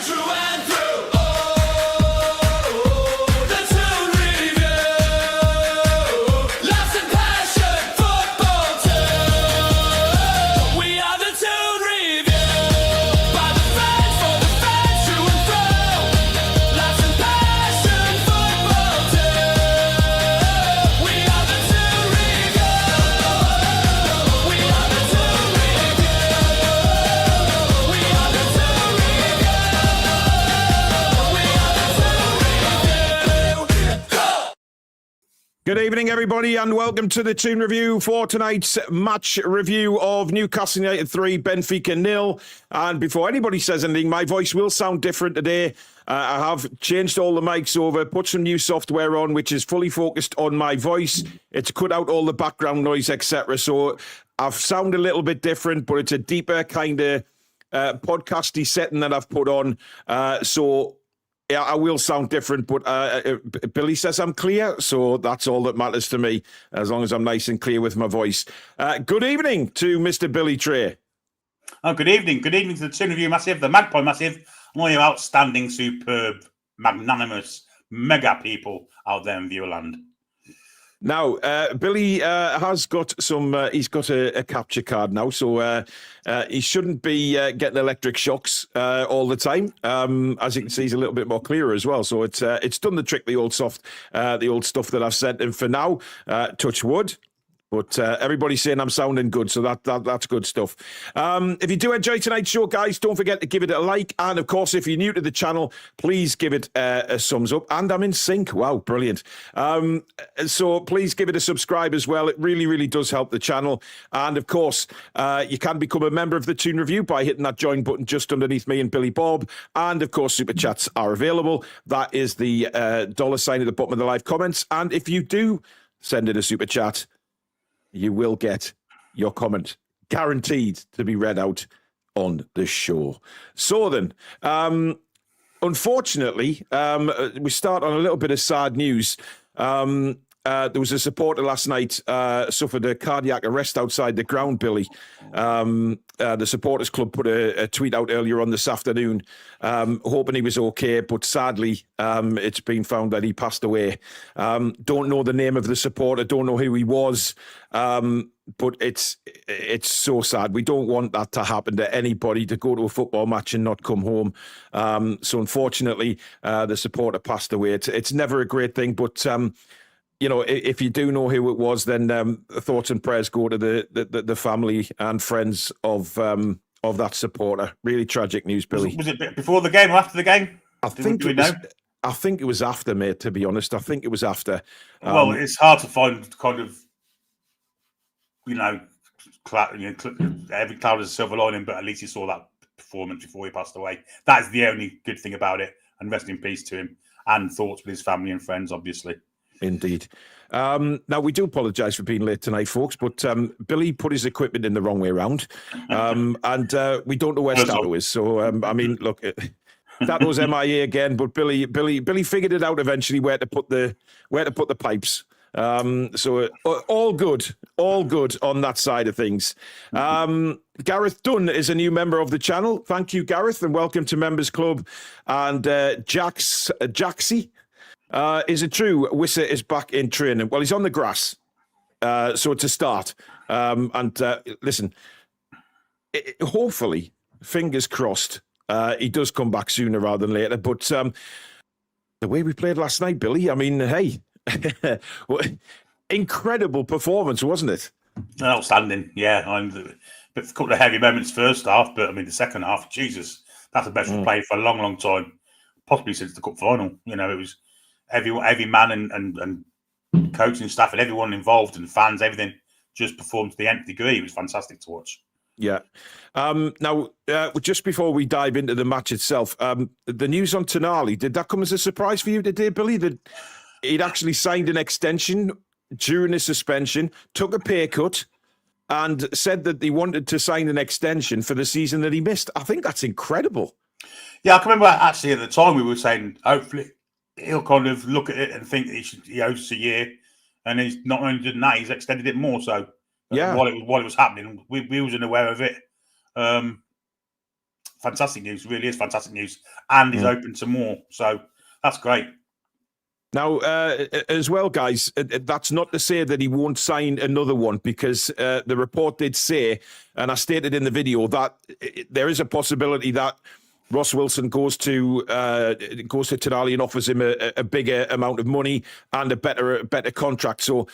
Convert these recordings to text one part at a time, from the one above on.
through and through. Oh, the Toon Review. Laughs and passion, football too. We are the Toon Review. By the fans, for the fans, through and through. Laughs and passion, football too. We are the Toon Review. We are the Toon Review. We are the Toon Review. We are the Toon Review. Good evening, everybody, and welcome to the Toon Review for tonight's match review of Newcastle United 3, Benfica 0. And before anybody says anything, my voice will sound different today. I have changed all the mics over, put some new software on, which is fully focused on my voice. It's cut out all the background noise, etc. So I've sounded a little bit different, but it's a deeper kind of podcasty setting that I've put on. So yeah, I will sound different, but Billy says I'm clear, so that's all that matters to me, as long as I'm nice and clear with my voice. Good evening to Mr. Billy Trey. Oh, good evening. Good evening to the Toon Review Massive, the Magpie Massive, and all you outstanding, superb, magnanimous, mega people out there in Viewland. Now, Billy has got some, he's got a capture card now, so he shouldn't be getting electric shocks all the time. As you can see, he's a little bit more clearer as well. So it's done the trick, the old stuff that I've sent him for now. Touch wood. But everybody's saying I'm sounding good, so that's good stuff. If you do enjoy tonight's show, guys, don't forget to give it a like. And, of course, if you're new to the channel, please give it a thumbs up. And I'm in sync. Wow, brilliant. So please give it a subscribe as well. It really, really does help the channel. And, of course, you can become a member of the Toon Review by hitting that join button just underneath me and Billy Bob. And, of course, Super Chats are available. That is the $sign at the bottom of the live comments. And if you do send in a Super Chat, you will get your comment guaranteed to be read out on the show. So then, unfortunately, we start on a little bit of sad news. There was a supporter last night suffered a cardiac arrest outside the ground, Billy. The supporters club put a tweet out earlier on this afternoon, hoping he was okay, but sadly, it's been found that he passed away. Don't know the name of the supporter, don't know who he was, but it's so sad. We don't want that to happen to anybody, to go to a football match and not come home. So unfortunately, the supporter passed away. It's never a great thing, but you know, if you do know who it was, then thoughts and prayers go to the family and friends of that supporter. Really tragic news, Billy. Was it before the game or after the game? I think it was after, mate, to be honest. I think it was after. Well, it's hard to find kind of, every cloud has a silver lining, but at least he saw that performance before he passed away. That is the only good thing about it. And rest in peace to him, and thoughts with his family and friends, obviously. Indeed. Now, we do apologise for being late tonight, folks, but Billy put his equipment in the wrong way around, and we don't know where Standout is. So, I mean, look, that was MIA again, but Billy figured it out eventually where to put the pipes. So all good on that side of things. Gareth Dunn is a new member of the channel. Thank you, Gareth, and welcome to Members Club. And Jaxie. Is it true Wissa is back in training? Well, he's on the grass, so it's a start. Listen, hopefully, fingers crossed, he does come back sooner rather than later. But the way we played last night, Billy, I mean, hey, incredible performance, wasn't it? Outstanding, yeah. A couple of heavy moments first half, but I mean, the second half, Jesus, that's the best we've played for a long, long time, possibly since the cup final. You know, it was every man and coaching staff and everyone involved and fans, everything just performed to the nth degree. It was fantastic to watch. Yeah. Now, just before we dive into the match itself, the news on Toon Army, did that come as a surprise for you today, Billy? That he'd actually signed an extension during his suspension, took a pay cut, and said that he wanted to sign an extension for the season that he missed. I think that's incredible. Yeah, I can remember actually at the time we were saying, hopefully, he'll kind of look at it and think that he owes us a year, and he's not only done that, he's extended it more. So, while it was happening, we wasn't aware of it. fantastic news. Really is fantastic news, and he's open to more. So that's great. Now, as well, guys, that's not to say that he won't sign another one, because the report did say, and I stated in the video, that there is a possibility that Ross Wilson goes to Tonali and offers him a bigger amount of money and a better contract. So,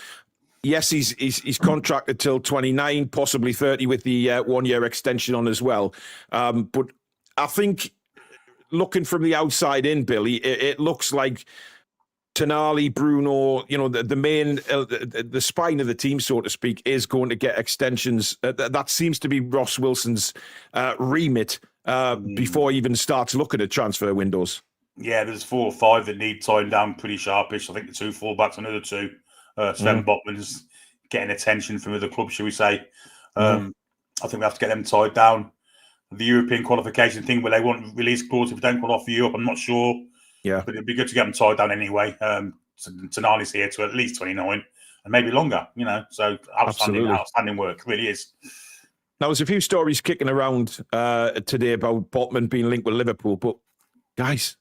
yes, he's contracted till 29, possibly 30 with the 1 year extension on as well. But I think, looking from the outside in, Billy, it looks like Tonali, Bruno, the main, the spine of the team, so to speak, is going to get extensions. That seems to be Ross Wilson's remit before he even starts looking at transfer windows. Yeah, there's 4 or 5 that need tying down pretty sharpish. I think the 2 fullbacks, another 2. Sven Botman's getting attention from other clubs, shall we say. I think we have to get them tied down. The European qualification thing, where they want release clause if they don't qualify you up, I'm not sure. Yeah, but it'd be good to get them tied down anyway. Tonali's here to at least 29 and maybe longer, So outstanding work, really is. Now, there's a few stories kicking around today about Botman being linked with Liverpool, but guys,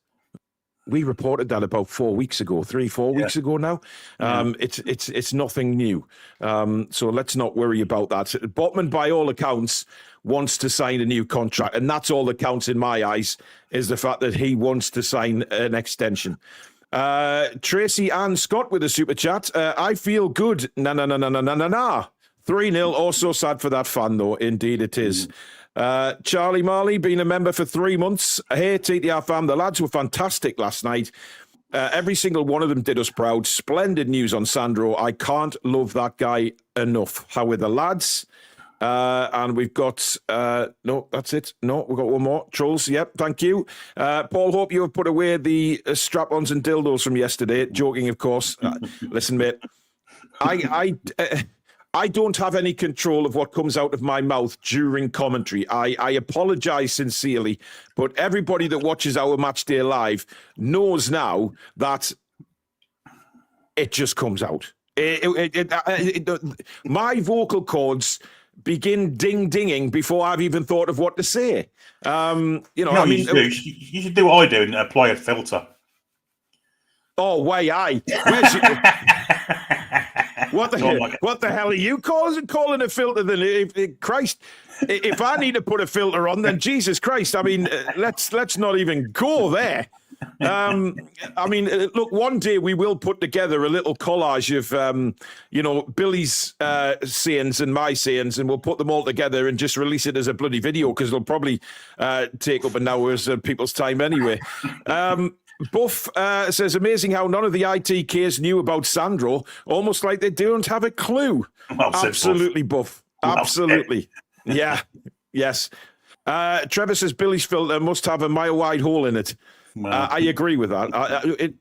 we reported that about 4 weeks ago, 3-4 weeks ago now. It's nothing new. So let's not worry about that. Botman, by all accounts, wants to sign a new contract, and that's all that counts in my eyes, is the fact that he wants to sign an extension. Tracy Ann Scott with a super chat. I feel good. Na. 3-0. Also sad for that fan, though. Indeed it is. Charlie Marley, been a member for 3 months. Hey, TTR fam, the lads were fantastic last night. Every single one of them did us proud. Splendid news on Sandro. I can't love that guy enough. How are the lads? And we've got, no, that's it. No, we've got one more. Trolls, yep, thank you. Paul, hope you have put away the strap-ons and dildos from yesterday. Joking, of course. Listen, mate, I don't have any control of what comes out of my mouth during commentary. I apologise sincerely, but everybody that watches our Match Day Live knows now that it just comes out. My vocal cords begin dinging before I've even thought of what to say. You should do what I do and apply a filter. Oh, where's What the hell are you calling a filter then? Christ, if I need to put a filter on, then Jesus Christ. I mean, let's not even go there. Look, one day we will put together a little collage of, Billy's sayings and my sayings, and we'll put them all together and just release it as a bloody video, because it'll probably take up an hour's people's time anyway. Buff says, amazing how none of the ITKs knew about Sandro, almost like they don't have a clue. Well, absolutely, Buff. Absolutely. Yeah. Yes. Trevor says, Billy's filter must have a mile-wide hole in it. I agree with that.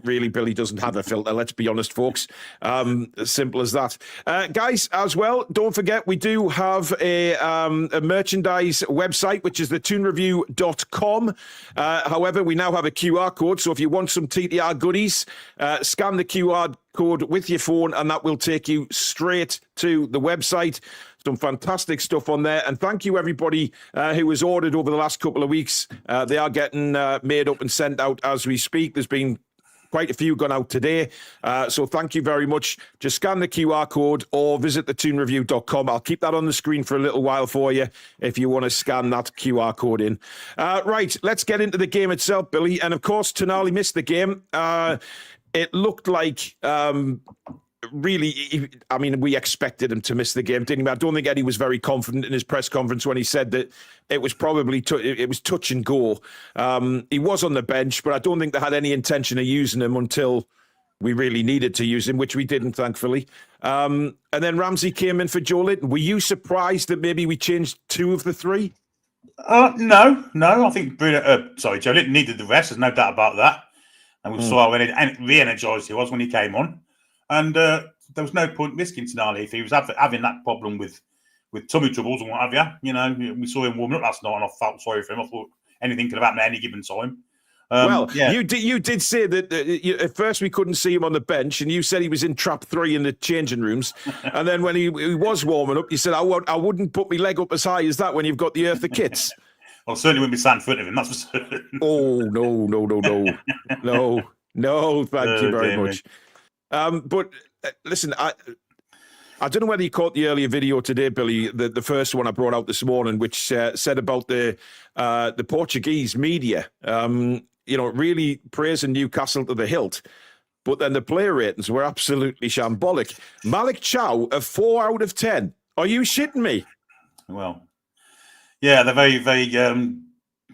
Really, Billy doesn't have a filter, let's be honest, folks. Simple as that. Guys, as well, don't forget, we do have a merchandise website, which is the toonreview.com. However, we now have a QR code, so if you want some TTR goodies, scan the QR code with your phone, and that will take you straight to the website. Some fantastic stuff on there. And thank you, everybody who has ordered over the last couple of weeks. They are getting made up and sent out as we speak. There's been quite a few gone out today. So thank you very much. Just scan the QR code or visit thetoonreview.com. I'll keep that on the screen for a little while for you if you want to scan that QR code in. Right, let's get into the game itself, Billy. And of course, Tonali missed the game. It looked like... really, we expected him to miss the game, didn't we? I don't think Eddie was very confident in his press conference when he said that it was probably it was touch and go. He was on the bench, but I don't think they had any intention of using him until we really needed to use him, which we didn't, thankfully. And then Ramsey came in for Joe Linton. Were you surprised that maybe we changed 2 of the 3? No. I think Joe Linton needed the rest. There's no doubt about that. And we saw how re-energised he was when he came on. And there was no point risking Tonali if he was having that problem with tummy troubles and what have you. We saw him warming up last night, and I felt sorry for him. I thought anything could have happened at any given time. You did say that at first we couldn't see him on the bench, and you said he was in trap 3 in the changing rooms. And then when he was warming up, you said, I wouldn't put my leg up as high as that when you've got the Eartha kits. Well, certainly wouldn't be sat in front of him. That's for certain. Oh no, no, no, no, no, no! Thank you very Dear me. much. But listen, I don't know whether you caught the earlier video today, Billy, the first one I brought out this morning, which said about the Portuguese media, really praising Newcastle to the hilt. But then the player ratings were absolutely shambolic. Malik Chow, a 4 out of 10. Are you shitting me? Well, yeah, they're very, very.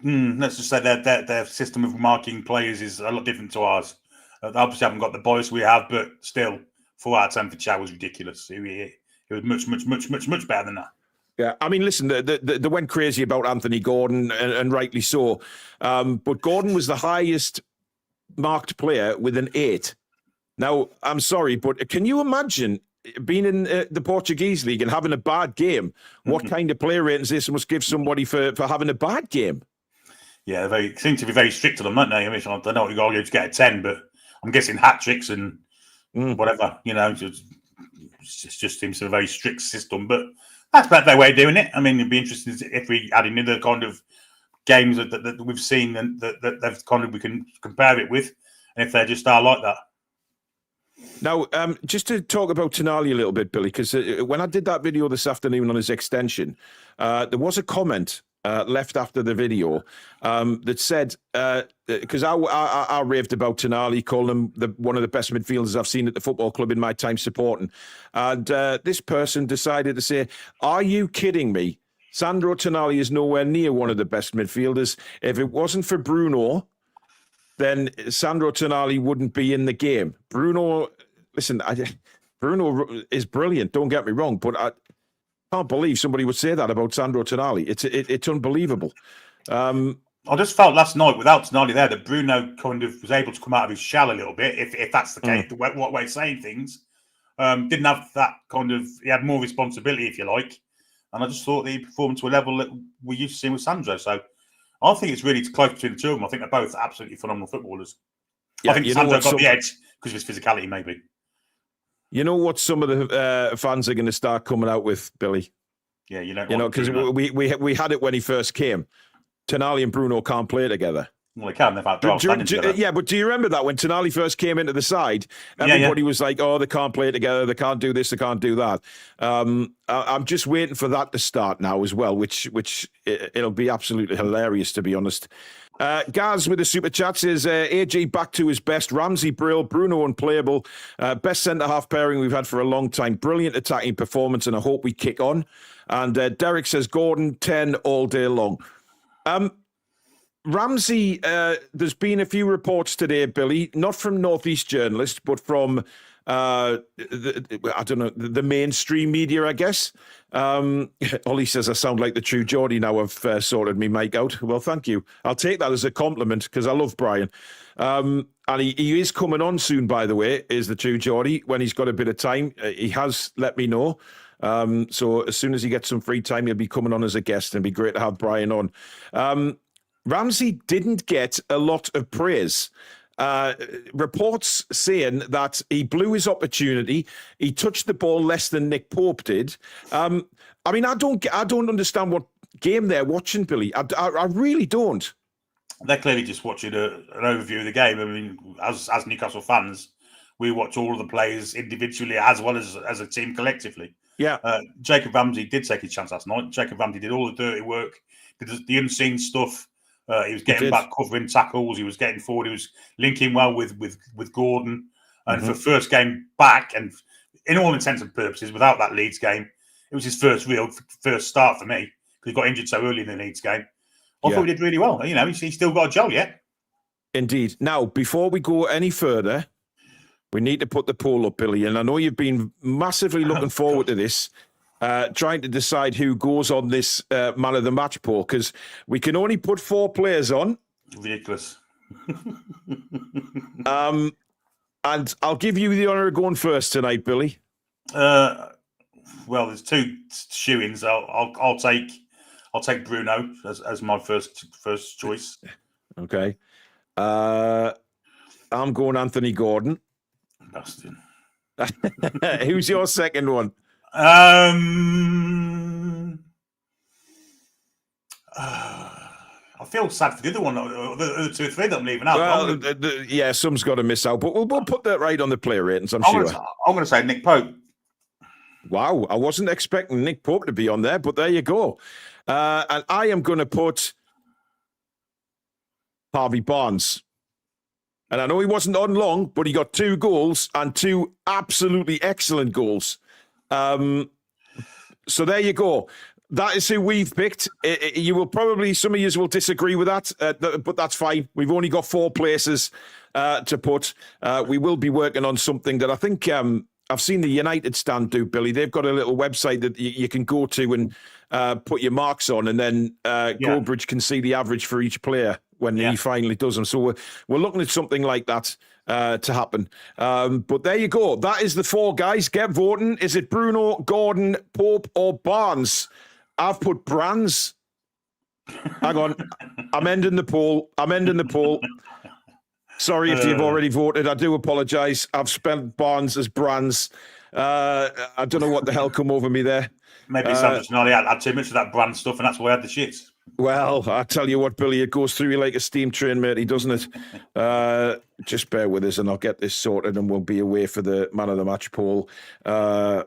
Let's just say their system of marking players is a lot different to ours. They obviously haven't got the bias we have, but still, 4 out of 10 for Chow was ridiculous. It was much better than that. Yeah, I mean, listen, they went crazy about Anthony Gordon, and rightly so. But Gordon was the highest marked player with an 8. Now, I'm sorry, but can you imagine being in the Portuguese league and having a bad game? What kind of player ratings this must give somebody for having a bad game? Yeah, they seem to be very strict to them, don't they? I mean, I don't know what you got to get a 10, but I'm guessing hat tricks and whatever, it just seems to be a very strict system. But that's about their way of doing it. I mean, it'd be interesting if we add in other kind of games that we've seen and that they've kind of we can compare it with, and if they just are like that. Now, just to talk about Toon Army a little bit, Billy, because when I did that video this afternoon on his extension, there was a comment left after the video that said, because I raved about Toon Army, calling him one of the best midfielders I've seen at the football club in my time supporting. And this person decided to say, are you kidding me? Sandro Tonali is nowhere near one of the best midfielders. If it wasn't for Bruno, then Sandro Tonali wouldn't be in the game. Bruno, listen, Bruno is brilliant, don't get me wrong, but I can't believe somebody would say that about Sandro Tonali. It's unbelievable. I just felt last night, without Tonali there, that Bruno kind of was able to come out of his shell a little bit, if that's the case, what way of saying things. Didn't have that kind of, he had more responsibility, if you like. And I just thought he performed to a level that we used to see with Sandro. So I think it's really close between the two of them. I think they're both absolutely phenomenal footballers. Yeah, I think Sandro got the edge because of his physicality, maybe. You know what some of the fans are going to start coming out with, Billy? Yeah, because we had it when he first came. Tonali and Bruno can't play together. Well, they can. They've had together. Yeah, but do you remember that when Tonali first came into the side? Everybody was like, "Oh, they can't play together. They can't do this. They can't do that." I'm just waiting for that to start now as well, which it'll be absolutely hilarious, to be honest. Gaz with the super chat says, AJ back to his best. Ramsey, Brill, Bruno unplayable. Best centre-half pairing we've had for a long time. Brilliant attacking performance, and I hope we kick on. And Derek says, Gordon, 10 all day long. Ramsey, there's been a few reports today, Billy, not from Northeast journalists, but from the mainstream media, I guess. Ollie says I sound like the true Geordie now. I've sorted me mic out. Well, thank you. I'll take that as a compliment because I love Brian. And he is coming on soon, by the way, is the true Geordie, when he's got a bit of time. He has let me know. So as soon as he gets some free time, he'll be coming on as a guest, and it'd be great to have Brian on. Ramsey didn't get a lot of praise. Reports saying that he blew his opportunity. He touched the ball less than Nick Pope did. I mean, I don't understand what game they're watching, Billy. I really don't. They're clearly just watching an overview of the game. I mean, as Newcastle fans, we watch all of the players individually as well as a team collectively. Yeah. Jacob Ramsey did take his chance last night. Jacob Ramsey did all the dirty work, did the unseen stuff. He was getting back, covering tackles. He was getting forward. He was linking well with Gordon. And for first game back, and in all intents and purposes, without that Leeds game, it was his first start for me because he got injured so early in the Leeds game. I thought he did really well. You know, he's still got a job yet. Indeed. Now, before we go any further, we need to put the poll up, Billy. And I know you've been massively looking forward to this. Trying to decide who goes on this man of the match poll, because we can only put 4 players on. Ridiculous. And I'll give you the honour of going first tonight, Billy. Well, there's 2 shoe-ins. I'll take Bruno as my first choice. Okay. I'm going Anthony Gordon. Bastard. Who's your second one? I feel sad for the other one, the other 2 or 3 that I'm leaving out. Well, yeah, some's got to miss out, but we'll put that right on the player ratings, I'm sure. I'm going to say Nick Pope. Wow, I wasn't expecting Nick Pope to be on there, but there you go. And I am going to put Harvey Barnes. And I know he wasn't on long, but he got 2 goals and 2 absolutely excellent goals. So there you go. That is who we've picked. You will probably, some of you will disagree with that, but that's fine. We've only got 4 places to put. We will be working on something that I think I've seen the United stand do, Billy. They've got a little website that you can go to and put your marks on, and then Goldbridge can see the average for each player when he finally does them. So we're looking at something like that to happen. But there you go. That is the 4 guys. Get voting. Is it Bruno, Gordon, Pope, or Barnes? I've put Brands. Hang on. I'm ending the poll. Sorry if you've already voted. I do apologise. I've spelled Barnes as Brands. I don't know what the hell come over me there. Maybe Sanders had too much of that brand stuff, and that's why I had the shits. Well, I tell you what, Billy, it goes through you like a steam train, matey, doesn't it? Just bear with us and I'll get this sorted and we'll be away for the man of the match poll. And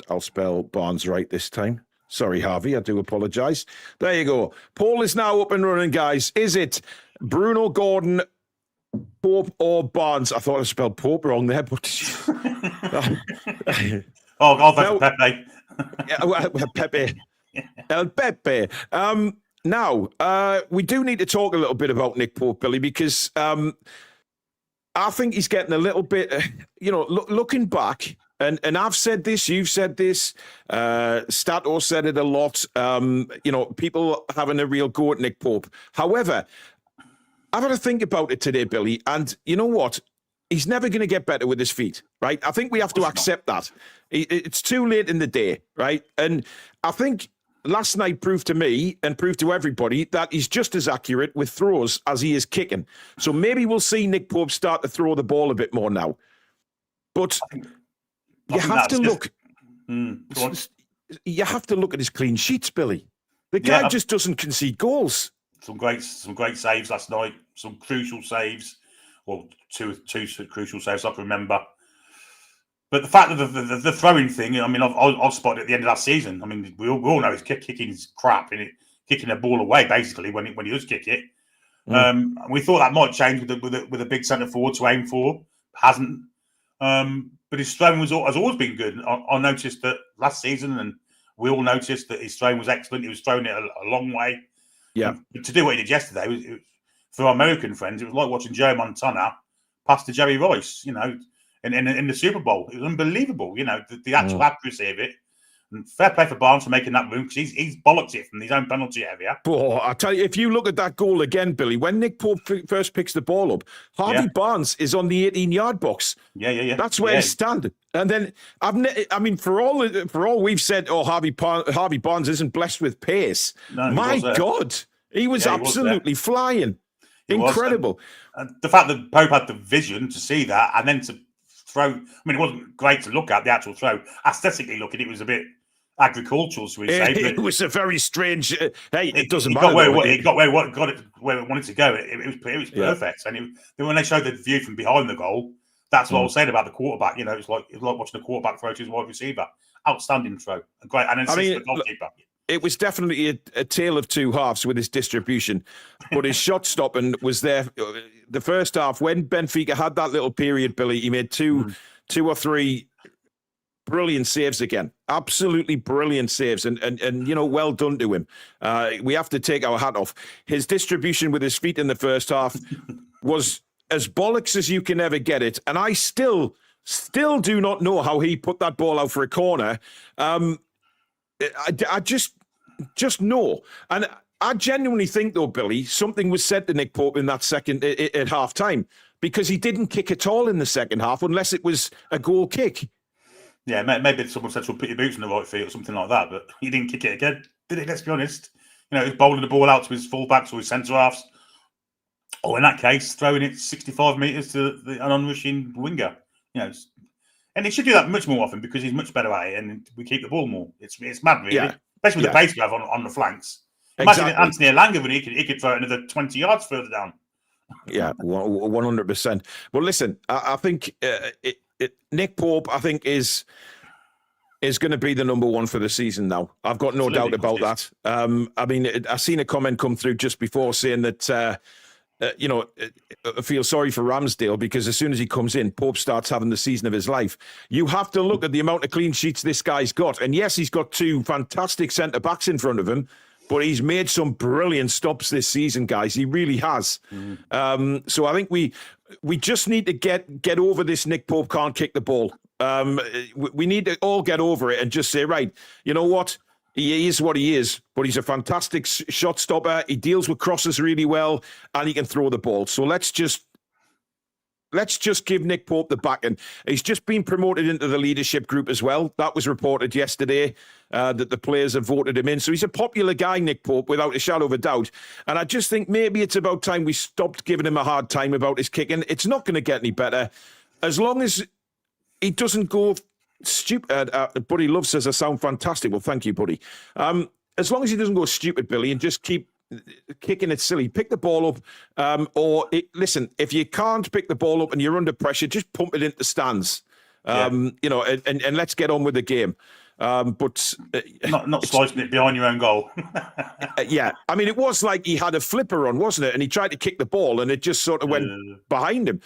I'll spell Barnes right this time. Sorry, Harvey, I do apologise. There you go. Poll is now up and running, guys. Is it Bruno, Gordon, Pope, or Barnes? I thought I spelled Pope wrong there, but... I'll vote for Pepe. Pepe. El Pepe. Now, we do need to talk a little bit about Nick Pope, Billy, because I think he's getting a little bit, looking back, and I've said this, you've said this, Stato said it a lot, people having a real go at Nick Pope. However, I've had to think about it today, Billy, and you know what? He's never going to get better with his feet, right? I think we have to accept that. It's too late in the day, right? And I think last night proved to me and proved to everybody that he's just as accurate with throws as he is kicking. So maybe we'll see Nick Pope start to throw the ball a bit more now. But you have to look. You have to look at his clean sheets, Billy. The guy just doesn't concede goals. Some great saves last night. Some crucial saves. Well, two crucial saves I can remember. But the fact that the throwing thing, I mean, I've spotted it at the end of last season. I mean, we all know his kicking is crap, and kicking the ball away basically when he does kick it. We thought that might change with a big centre forward to aim for. Hasn't. But his throwing has always been good. I noticed that last season, and we all noticed that his throwing was excellent. He was throwing it a long way. Yeah. But to do what he did yesterday, it was, for our American friends, it was like watching Joe Montana pass to Jerry Rice, in the Super Bowl. It was unbelievable, the actual accuracy of it. And fair play for Barnes for making that room, because he's bollocked it from his own penalty area. Oh, I tell you, if you look at that goal again, Billy, when Nick Pope first picks the ball up, Harvey Barnes is on the 18-yard box. Yeah. That's where he's standing. And then, for all we've said, Harvey Barnes isn't blessed with pace. No, my God, he was absolutely flying. Incredible. And the fact that Pope had the vision to see that and then to throw, it wasn't great to look at, the actual throw. Aesthetically looking, it was a bit agricultural, so we say. It was a very strange. It doesn't matter. It got where it wanted to go. It was perfect. And when they showed the view from behind the goal, that's what I was saying about the quarterback. It's like watching the quarterback throw to his wide receiver. Outstanding throw, great, and then the goalkeeper. It was definitely a tale of two halves with his distribution, but his shot stopping was there. The first half, when Benfica had that little period, Billy, he made two or three brilliant saves again. Absolutely brilliant saves, and well done to him. We have to take our hat off. His distribution with his feet in the first half was as bollocks as you can ever get it, and I still do not know how he put that ball out for a corner. I just know. And I genuinely think, though, Billy, something was said to Nick Pope in that second at half time, because he didn't kick at all in the second half unless it was a goal kick. Yeah, maybe someone said to put your boots in the right feet or something like that, but he didn't kick it again, did he? Let's be honest. He was bowling the ball out to his fullbacks or his centre halves. Or in that case, throwing it 65 metres to an onrushing winger. And he should do that much more often, because he's much better at it, and we keep the ball more. It's mad, really. Yeah. Especially with the pace we have on the flanks. Imagine Exactly. Anthony Elanga, when he could throw it another 20 yards further down. Yeah, 100%. But listen, I think Nick Pope, I think, is going to be the number one for the season now. I've got no doubt about that. I mean, I seen a comment come through just before saying that, I feel sorry for Ramsdale because as soon as he comes in, Pope starts having the season of his life. You have to look at the amount of clean sheets this guy's got. And yes, he's got two fantastic centre-backs in front of him, but he's made some brilliant stops this season, guys. He really has. So I think we just need to get over this Nick Pope can't kick the ball. We need to all get over it and just say, right, you know what? He is what he is, but he's a fantastic shot stopper. He deals with crosses really well, and he can throw the ball. So let's just give Nick Pope the backing. He's just been promoted into the leadership group as well. That was reported yesterday that the players have voted him in. So he's a popular guy, Nick Pope, without a shadow of a doubt. And I just think maybe it's about time we stopped giving him a hard time about his kicking. It's not going to get any better. As long as he doesn't go stupid. Buddy Love says I sound fantastic. Well, thank you, buddy. As long as he doesn't go stupid, Billy, and just keep kicking it silly, pick the ball up. Listen, if you can't pick the ball up and you're under pressure, just pump it into stands. And let's get on with the game. But not slicing it behind your own goal. Yeah, I mean, it was like he had a flipper on, wasn't it? And he tried to kick the ball, and it just sort of went behind him.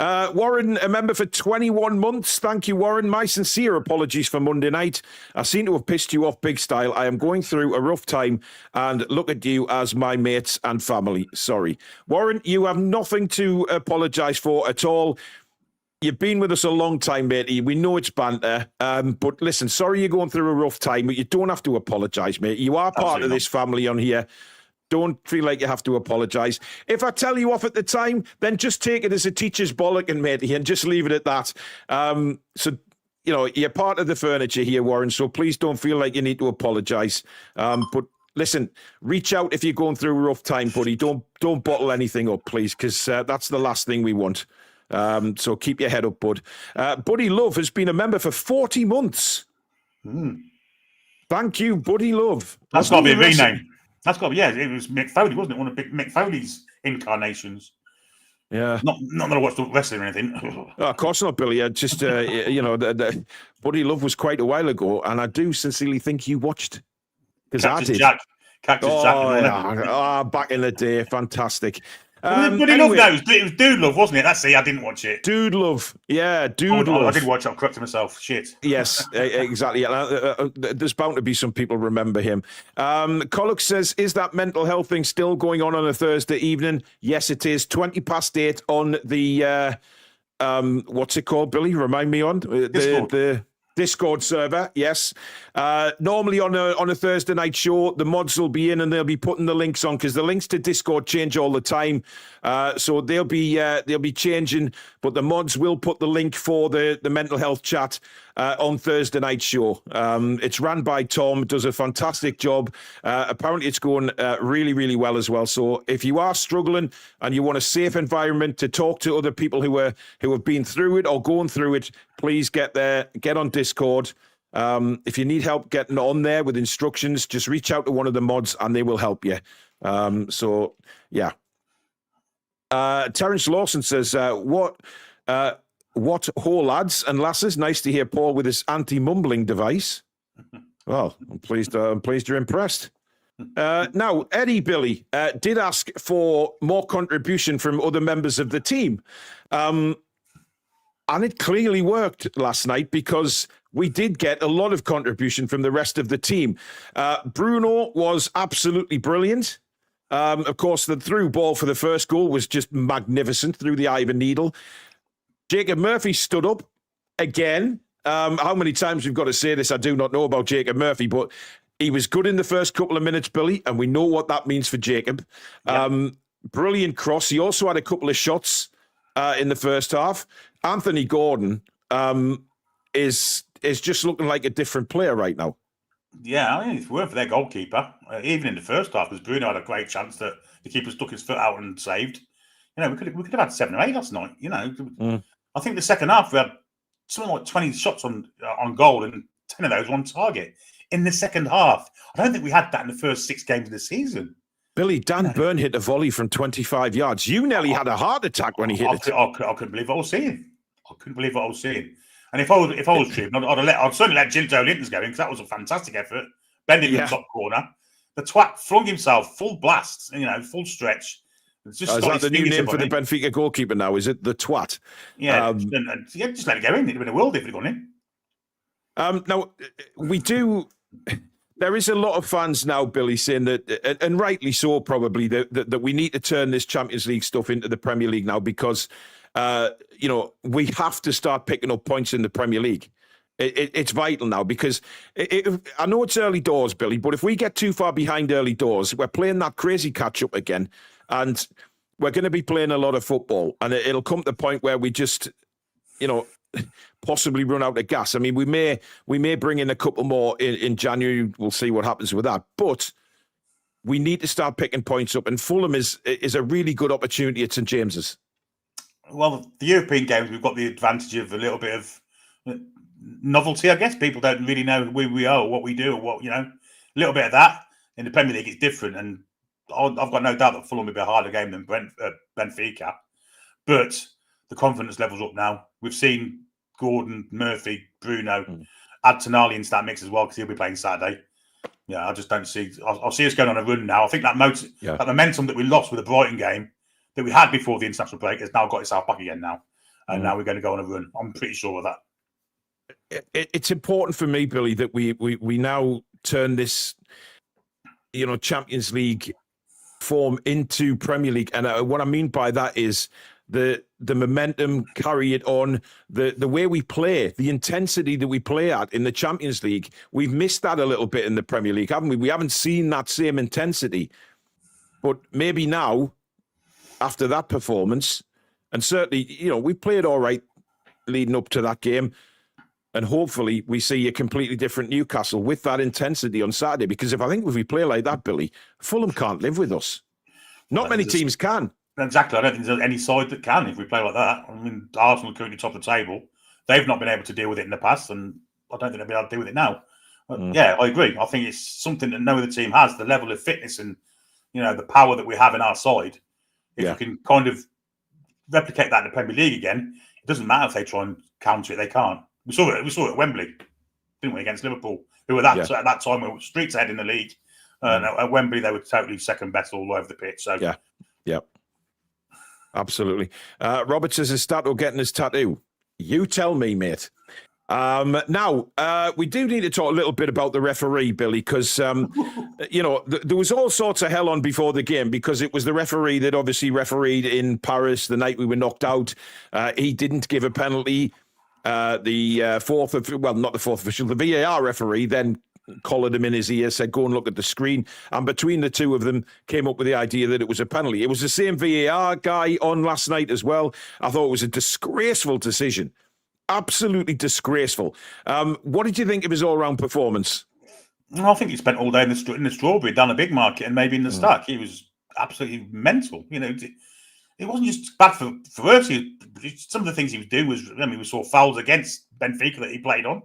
Warren, a member for 21 months. Thank you, Warren. My sincere apologies for Monday night. I seem to have pissed you off big style. I am going through a rough time and look at you as my mates and family. Sorry. Warren, you have nothing to apologise for at all. You've been with us a long time, matey. We know it's banter. But listen, sorry you're going through a rough time, but you don't have to apologise, mate. You are part of this family on here. Don't feel like you have to apologise. If I tell you off at the time, then just take it as a teacher's bollocking, matey, and just leave it at that. You're part of the furniture here, Warren, so please don't feel like you need to apologise. But listen, reach out if you're going through a rough time, buddy. Don't bottle anything up, please, because that's the last thing we want. So keep your head up, bud. Buddy Love has been a member for 40 months. Thank you, Buddy Love. That's got to be a rename. That's got to be, it was Mick Foley, wasn't it? One of Mick Foley's incarnations. Yeah. Not that I watched the wrestling or anything. Oh, of course not, Billy. Just, the Buddy Love was quite a while ago, and I do sincerely think you watched. Because I did. Cactus Jack. Back in the day. Fantastic. Buddy Love, no, it was Dude Love, wasn't it? That's I didn't watch it. Dude Love. Yeah, Dude Love. I did watch it. I corrected myself. Shit. Yes, exactly. There's bound to be some people remember him. Collock says, is that mental health thing still going on a Thursday evening? Yes, it is. 8:20 on the, what's it called, Billy? Remind me on. The Discord server, yes. Normally on a Thursday night show, the mods will be in and they'll be putting the links on because the links to Discord change all the time. So they'll be changing, but the mods will put the link for the mental health chat on Thursday night show. It's run by Tom, does a fantastic job. Apparently it's going really, really well as well. So if you are struggling and you want a safe environment to talk to other people who have been through it or going through it, please get on Discord. If you need help getting on there with instructions, just reach out to one of the mods and they will help you. So yeah. Terence Lawson says, what ho lads and lasses? Nice to hear Paul with his anti-mumbling device. Well, I'm pleased you're impressed. Now, Eddie Billy did ask for more contribution from other members of the team. And it clearly worked last night because we did get a lot of contribution from the rest of the team. Bruno was absolutely brilliant. Of course, the through ball for the first goal was just magnificent through the eye of a needle. Jacob Murphy stood up again. How many times we've got to say this, I do not know about Jacob Murphy, but he was good in the first couple of minutes, Billy, and we know what that means for Jacob. Yep. Brilliant cross. He also had a couple of shots in the first half. Anthony Gordon is just looking like a different player right now. Yeah, I mean, if it weren't for their goalkeeper, even in the first half, because Bruno had a great chance that the keeper stuck his foot out and saved. You know, we could have had 7 or 8 last night. You know, I think the second half we had something like 20 shots on goal and 10 of those were on target. in the second half. I don't think we had that in the first 6 games of the season. Billy, Dan Burn hit a volley from 25 yards. You nearly had a heart attack when he hit it. I couldn't believe what I was seeing. And if I was Trib, I'd certainly let Gildo Linton's go in because that was a fantastic effort. Bending in the top corner. The twat flung himself full blast, full stretch. Is that the new name for the Benfica goalkeeper now? Is it the twat? Yeah, just let it go in. It'd have been a world if it had gone in. Now, we do... There is a lot of fans now, Billy, saying that, and rightly so probably, that we need to turn this Champions League stuff into the Premier League now because, we have to start picking up points in the Premier League. It's vital now because I know it's early doors, Billy, but if we get too far behind early doors, we're playing that crazy catch-up again, and we're going to be playing a lot of football, and it'll come to the point where we just, possibly run out of gas. I mean, we may bring in a couple more in January. We'll see what happens with that. But we need to start picking points up, and Fulham is a really good opportunity at St James's. Well, the European games, we've got the advantage of a little bit of novelty, I guess. People don't really know who we are or what we do or what, a little bit of that. In the Premier League, it's different. And I've got no doubt that Fulham will be a harder game than Benfica. But the confidence level's up now. We've seen Gordon, Murphy, Bruno, add Tonali into that mix as well because he'll be playing Saturday. Yeah, I just don't see... I'll see us going on a run now. I think that momentum that we lost with the Brighton game that we had before the international break has now got itself back again now. And now we're going to go on a run. I'm pretty sure of that. It's important for me, Billy, that we now turn this, Champions League form into Premier League. And what I mean by that is the momentum, carry it on, the way we play, the intensity that we play at in the Champions League. We've missed that a little bit in the Premier League, haven't we? We haven't seen that same intensity. But maybe now, after that performance, and certainly, we played all right leading up to that game, and hopefully we see a completely different Newcastle with that intensity on Saturday. Because if we play like that, Billy, Fulham can't live with us. Not many teams can. Exactly. I don't think there's any side that can if we play like that. I mean, Arsenal are currently top of the table. They've not been able to deal with it in the past, and I don't think they'll be able to deal with it now. But yeah, I agree. I think it's something that no other team has, the level of fitness and, the power that we have in our side. If we can kind of replicate that in the Premier League again, it doesn't matter if they try and counter it. They can't. We saw it at Wembley, didn't we, against Liverpool, who were at that time were streets ahead in the league. At Wembley, they were totally second best all over the pitch. So yeah. Absolutely. Robert says, is Stato getting his tattoo? You tell me, mate. Now, we do need to talk a little bit about the referee, Billy, because, there was all sorts of hell on before the game because it was the referee that obviously refereed in Paris the night we were knocked out. He didn't give a penalty. Not the fourth official, the VAR referee then collared him in his ear, said, go and look at the screen. And between the two of them came up with the idea that it was a penalty. It was the same VAR guy on last night as well. I thought it was a disgraceful decision. Absolutely disgraceful. What did you think of his all-round performance? I think he spent all day in the Strawberry, down a big market and maybe in the Stack. He was absolutely mental. It wasn't just bad for us. Some of the things he was doing was, we saw fouls against Benfica that he played on.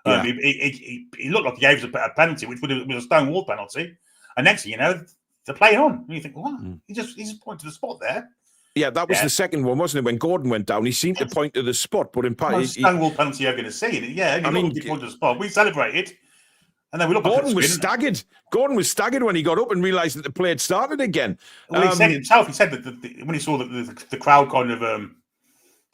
He looked like he gave us a penalty, which was a stone wall penalty. And next thing you know, they're playing on. And you think, wow, he just pointed to the spot there. Yeah, that was the second one, wasn't it? When Gordon went down, he seemed to point to the spot, but in fact, stone wall penalty you're going to see. Yeah, he pointed to the spot. We celebrated, and then we looked. Gordon was staggered. Gordon was staggered when he got up and realised that the play had started again. Well, he said it himself. He said that when he saw that the crowd kind of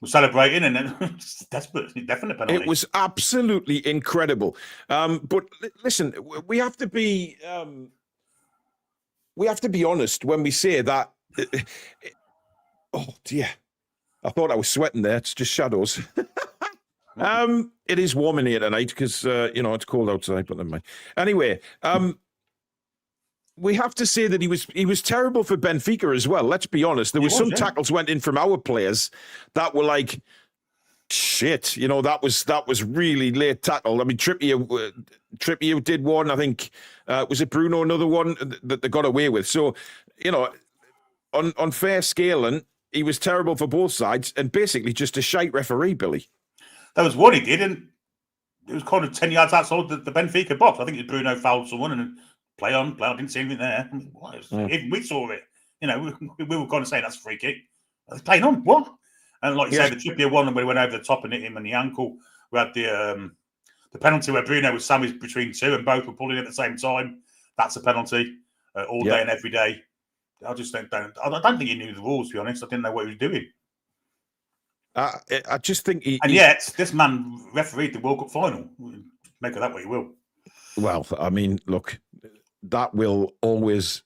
was celebrating, and then desperate, definite penalty. It was absolutely incredible. But listen, we have to be honest when we say that. Oh dear, I thought I was sweating there. It's just shadows. It is warm in here tonight because it's cold outside. But never mind. Anyway, we have to say that he was terrible for Benfica as well. Let's be honest. There was some tackles went in from our players that were like shit. That was really late tackle. I mean, Trippier did one. I think was it Bruno another one that they got away with. So on fair scaling, he was terrible for both sides and basically just a shite referee, Billy. That was what he did, and it was kind of 10 yards outside the Benfica box. I think it was Bruno fouled someone and play on. Didn't see anything there. Even we saw it. You know, we were kind of saying that's a free kick. Are they playing on? What? And like you say, the Trippier one, when we went over the top and hit him on the ankle. We had the penalty where Bruno was sandwiched between two and both were pulling at the same time. That's a penalty all day and every day. I just don't think he knew the rules, to be honest. I didn't know what he was doing. I just think yet, this man refereed the World Cup final. Make of that what you will. Well, I mean, look, that will always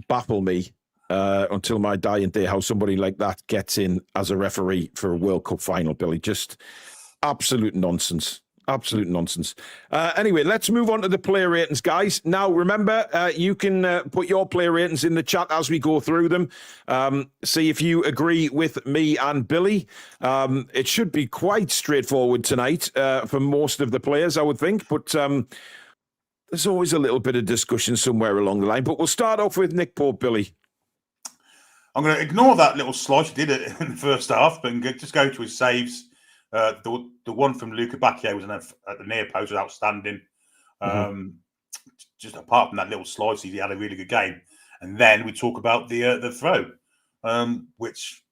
baffle me until my dying day, how somebody like that gets in as a referee for a World Cup final, Billy. Just absolute nonsense. Absolute nonsense. Anyway, let's move on to the player ratings, guys. Now, remember, you can put your player ratings in the chat as we go through them. See if you agree with me and Billy. It should be quite straightforward tonight for most of the players, I would think. But there's always a little bit of discussion somewhere along the line. But we'll start off with Nick Pope, Billy. I'm going to ignore that little slice he did it in the first half, but just go to his saves. The one from Luca Bacchio was at the near post was outstanding. Just apart from that little slice, he had a really good game. And then we talk about the throw, which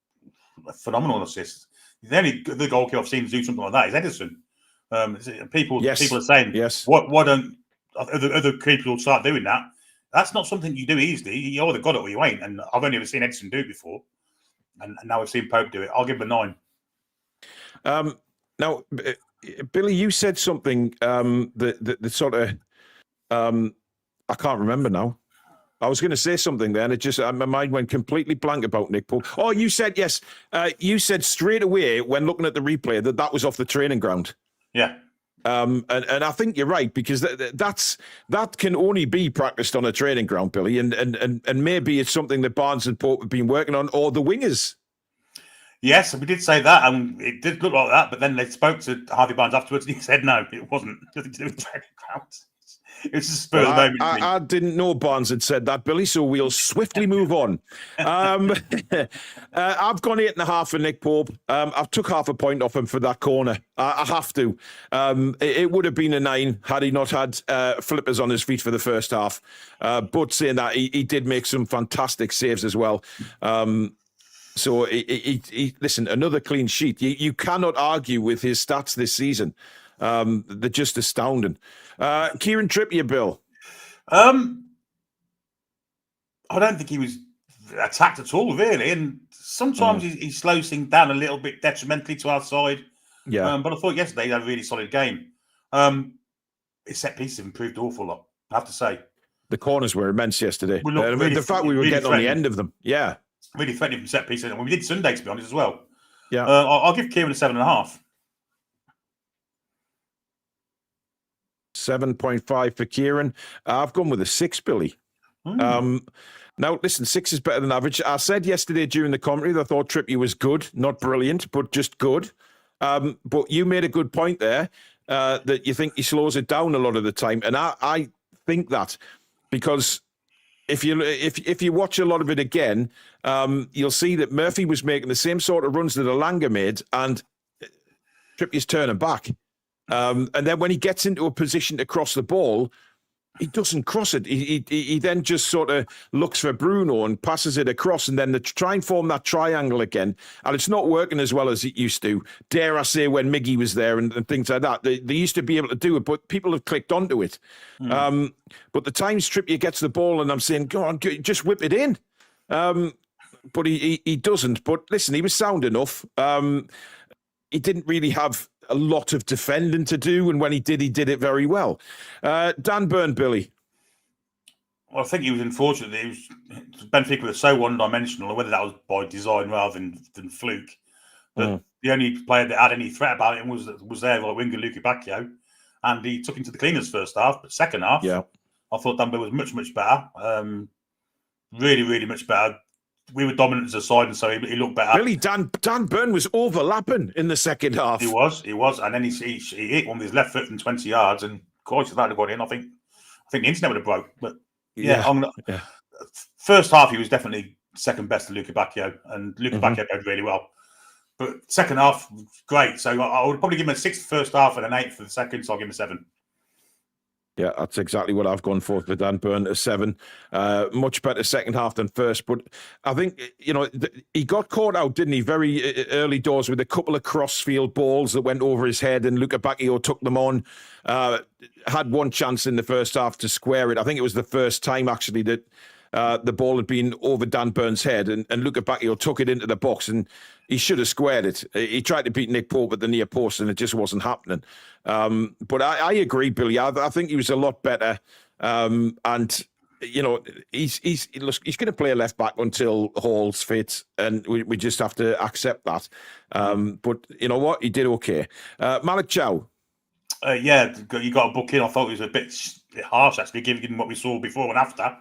a phenomenal assist. The only the goalkeeper I've seen do something like that is Edison. People are saying, why don't other people start doing that? That's not something you do easily. You either got it or you ain't. And I've only ever seen Edison do it before. And now I've seen Pope do it. I'll give him a 9. Now, Billy, you said something that sort of I can't remember now. I was going to say something there, and it just my mind went completely blank about Nick Pope. Oh, you said yes. You said straight away when looking at the replay that was off the training ground. Yeah. And I think you're right, because that can only be practiced on a training ground, Billy, and maybe it's something that Barnes and Pope have been working on, or the wingers. Yes, we did say that, and it did look like that. But then they spoke to Harvey Barnes afterwards, and he said no, it wasn't nothing to do with training grounds. It was just a spur of the moment. I didn't know Barnes had said that, Billy, so we'll swiftly move on. I've gone 8.5 for Nick Pope. I've took half a point off him for that corner. I have to. It would have been a 9 had he not had flippers on his feet for the first half. But saying that, he did make some fantastic saves as well. So, listen, another clean sheet. You cannot argue with his stats this season. They're just astounding. Kieran Trippier, Bill. I don't think he was attacked at all, really. And sometimes he slows things down a little bit detrimentally to our side. Yeah. But I thought yesterday he had a really solid game. His set pieces have improved an awful lot, I have to say. The corners were immense yesterday. Really, the fact we were getting on the end of them. Yeah. Really threatening from set pieces. And we did Sunday, to be honest, as well. Yeah. I'll give Kieran a 7.5. 7.5 for Kieran. I've gone with a 6, Billy. Now, listen, 6 is better than average. I said yesterday during the commentary that I thought Trippier was good, not brilliant, but just good. But you made a good point there that you think he slows it down a lot of the time. And I think that because if you watch a lot of it again, you'll see that Murphy was making the same sort of runs that Elanga made, and Trippier's turning back. And then when he gets into a position to cross the ball, he doesn't cross it. He then just sort of looks for Bruno and passes it across, and then they try and form that triangle again. And it's not working as well as it used to. Dare I say, when Miggy was there and things like that. They used to be able to do it, but people have clicked onto it. But the times Trippier gets the ball and I'm saying, go on, just whip it in. But he doesn't. But listen, he was sound enough. He didn't really have a lot of defending to do, and when he did it very well. Dan Burn, Billy. Well, I think he was unfortunate. Benfica was so one-dimensional, whether that was by design rather than fluke. But the only player that had any threat about him was their winger, Luca Bacchio, and he took him to the cleaners first half. But second half, I thought Dan Burn was much, much better. Really, really much better. We were dominant as a side, and so he looked better. Really, Dan Burn was overlapping in the second half. He was, and then he hit one with his left foot from 20 yards, and quite if that had gone in, I think the internet would have broke. But first half he was definitely second best to Luca Bacchio, and Luca Bacchio played really well. But second half, great. So I would probably give him a 6 for the first half and an 8 for the second. So I'll give him a 7. Yeah, that's exactly what I've gone for Dan Burn, a 7. Much better second half than first. But I think, he got caught out, didn't he, very early doors with a couple of crossfield balls that went over his head, and Luca Bacchio took them on. Had one chance in the first half to square it. I think it was the first time, actually, that the ball had been over Dan Burn's head, and Luca Bacchio took it into the box, and he should have squared it. He tried to beat Nick Pope at the near post, and it just wasn't happening. But I agree, Billy. I think he was a lot better. And he's going to play left back until Hall's fit, and we just have to accept that. But you know what? He did okay. Malik Chow. Yeah, you got a book in. I thought it was a bit harsh, actually, given what we saw before and after.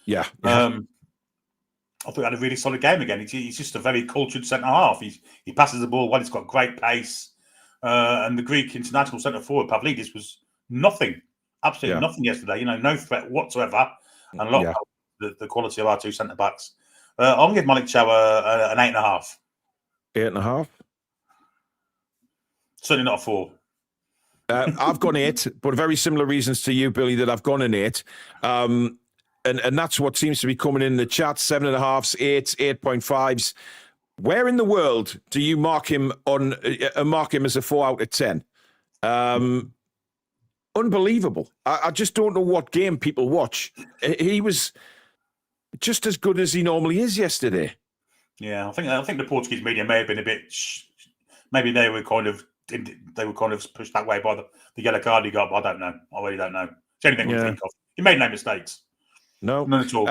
Yeah. I thought he had a really solid game again. He's just a very cultured centre half. He passes the ball well. He's got great pace. And the Greek international centre forward Pavlidis was nothing, absolutely nothing yesterday. No threat whatsoever. And a lot of the quality of our two centre backs. I'm going to give Malik Chow an 8.5. 8.5. Certainly not a 4. I've gone 8, but very similar reasons to you, Billy, that I've gone an 8. And that's what seems to be coming in the chat. 7.5s, 8s, 8.5s. Where in the world do you mark him as a 4 out of 10? Unbelievable. I just don't know what game people watch. He was just as good as he normally is yesterday. Yeah, I think the Portuguese media may have been a bit. Maybe they were kind of pushed that way by the yellow card he got. But I don't know. I really don't know. It's the only thing we think of. He made no mistakes. No, none at all.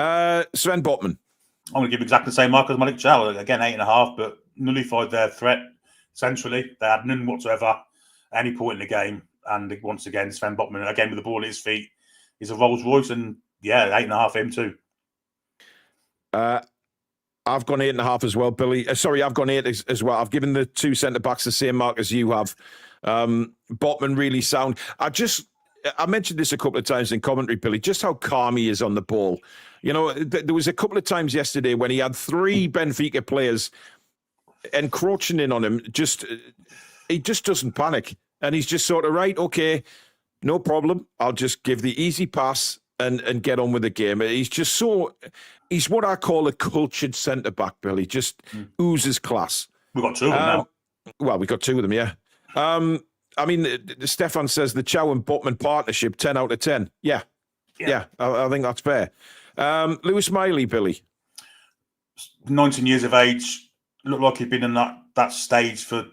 Sven Botman. I'm going to give exactly the same mark as Malik Chow. Again, 8.5, but nullified their threat centrally. They had none whatsoever at any point in the game. And once again, Sven Botman, again with the ball at his feet, is a Rolls Royce. And 8.5 him too. I've gone 8.5 as well, Billy. I've gone 8 as well. I've given the two centre backs the same mark as you have. Botman really sound. I mentioned this a couple of times in commentary, Billy, just how calm he is on the ball. There was a couple of times yesterday when he had 3 Benfica players encroaching in on him. He just doesn't panic. And he's just sort of, right, okay, no problem. I'll just give the easy pass and get on with the game. He's what I call a cultured centre-back, Billy. Just oozes class. We've got 2 of them now. Well, we've got 2 of them, yeah. Stefan says the Chow and Botman partnership, 10 out of 10. Yeah. I think that's fair. Lewis Miley, Billy. 19 years of age. Looked like he'd been in that stage for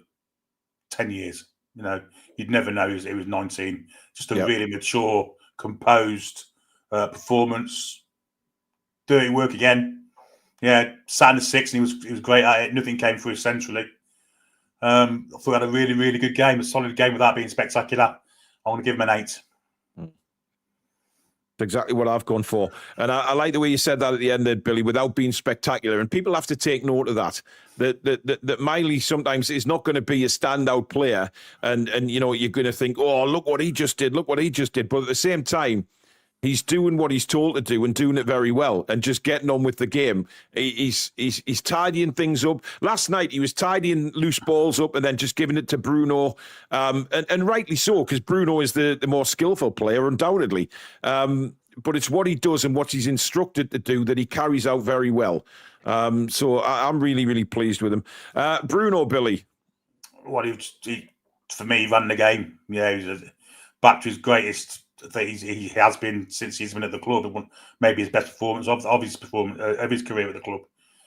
10 years. You'd never know he was 19. Just a really mature, composed performance. Dirty work again. Yeah, sat in the 6 and he was great at it. Nothing came through centrally. I thought he had a really, really good game, a solid game without being spectacular. I'm going to give him an 8. That's exactly what I've gone for. And I like the way you said that at the end there, Billy, without being spectacular. And people have to take note of that. That Miley sometimes is not going to be a standout player. And you're going to think, oh, look what he just did. Look what he just did. But at the same time, he's doing what he's told to do and doing it very well and just getting on with the game. He's tidying things up. Last night, he was tidying loose balls up and then just giving it to Bruno. And rightly so, because Bruno is the more skillful player, undoubtedly. But it's what he does and what he's instructed to do that he carries out very well. So I'm really, really pleased with him. Bruno, Billy. Well, he for me, ran the game. Yeah, he was back to his greatest that he has been since he's been at the club. Maybe his best performance of his career at the club.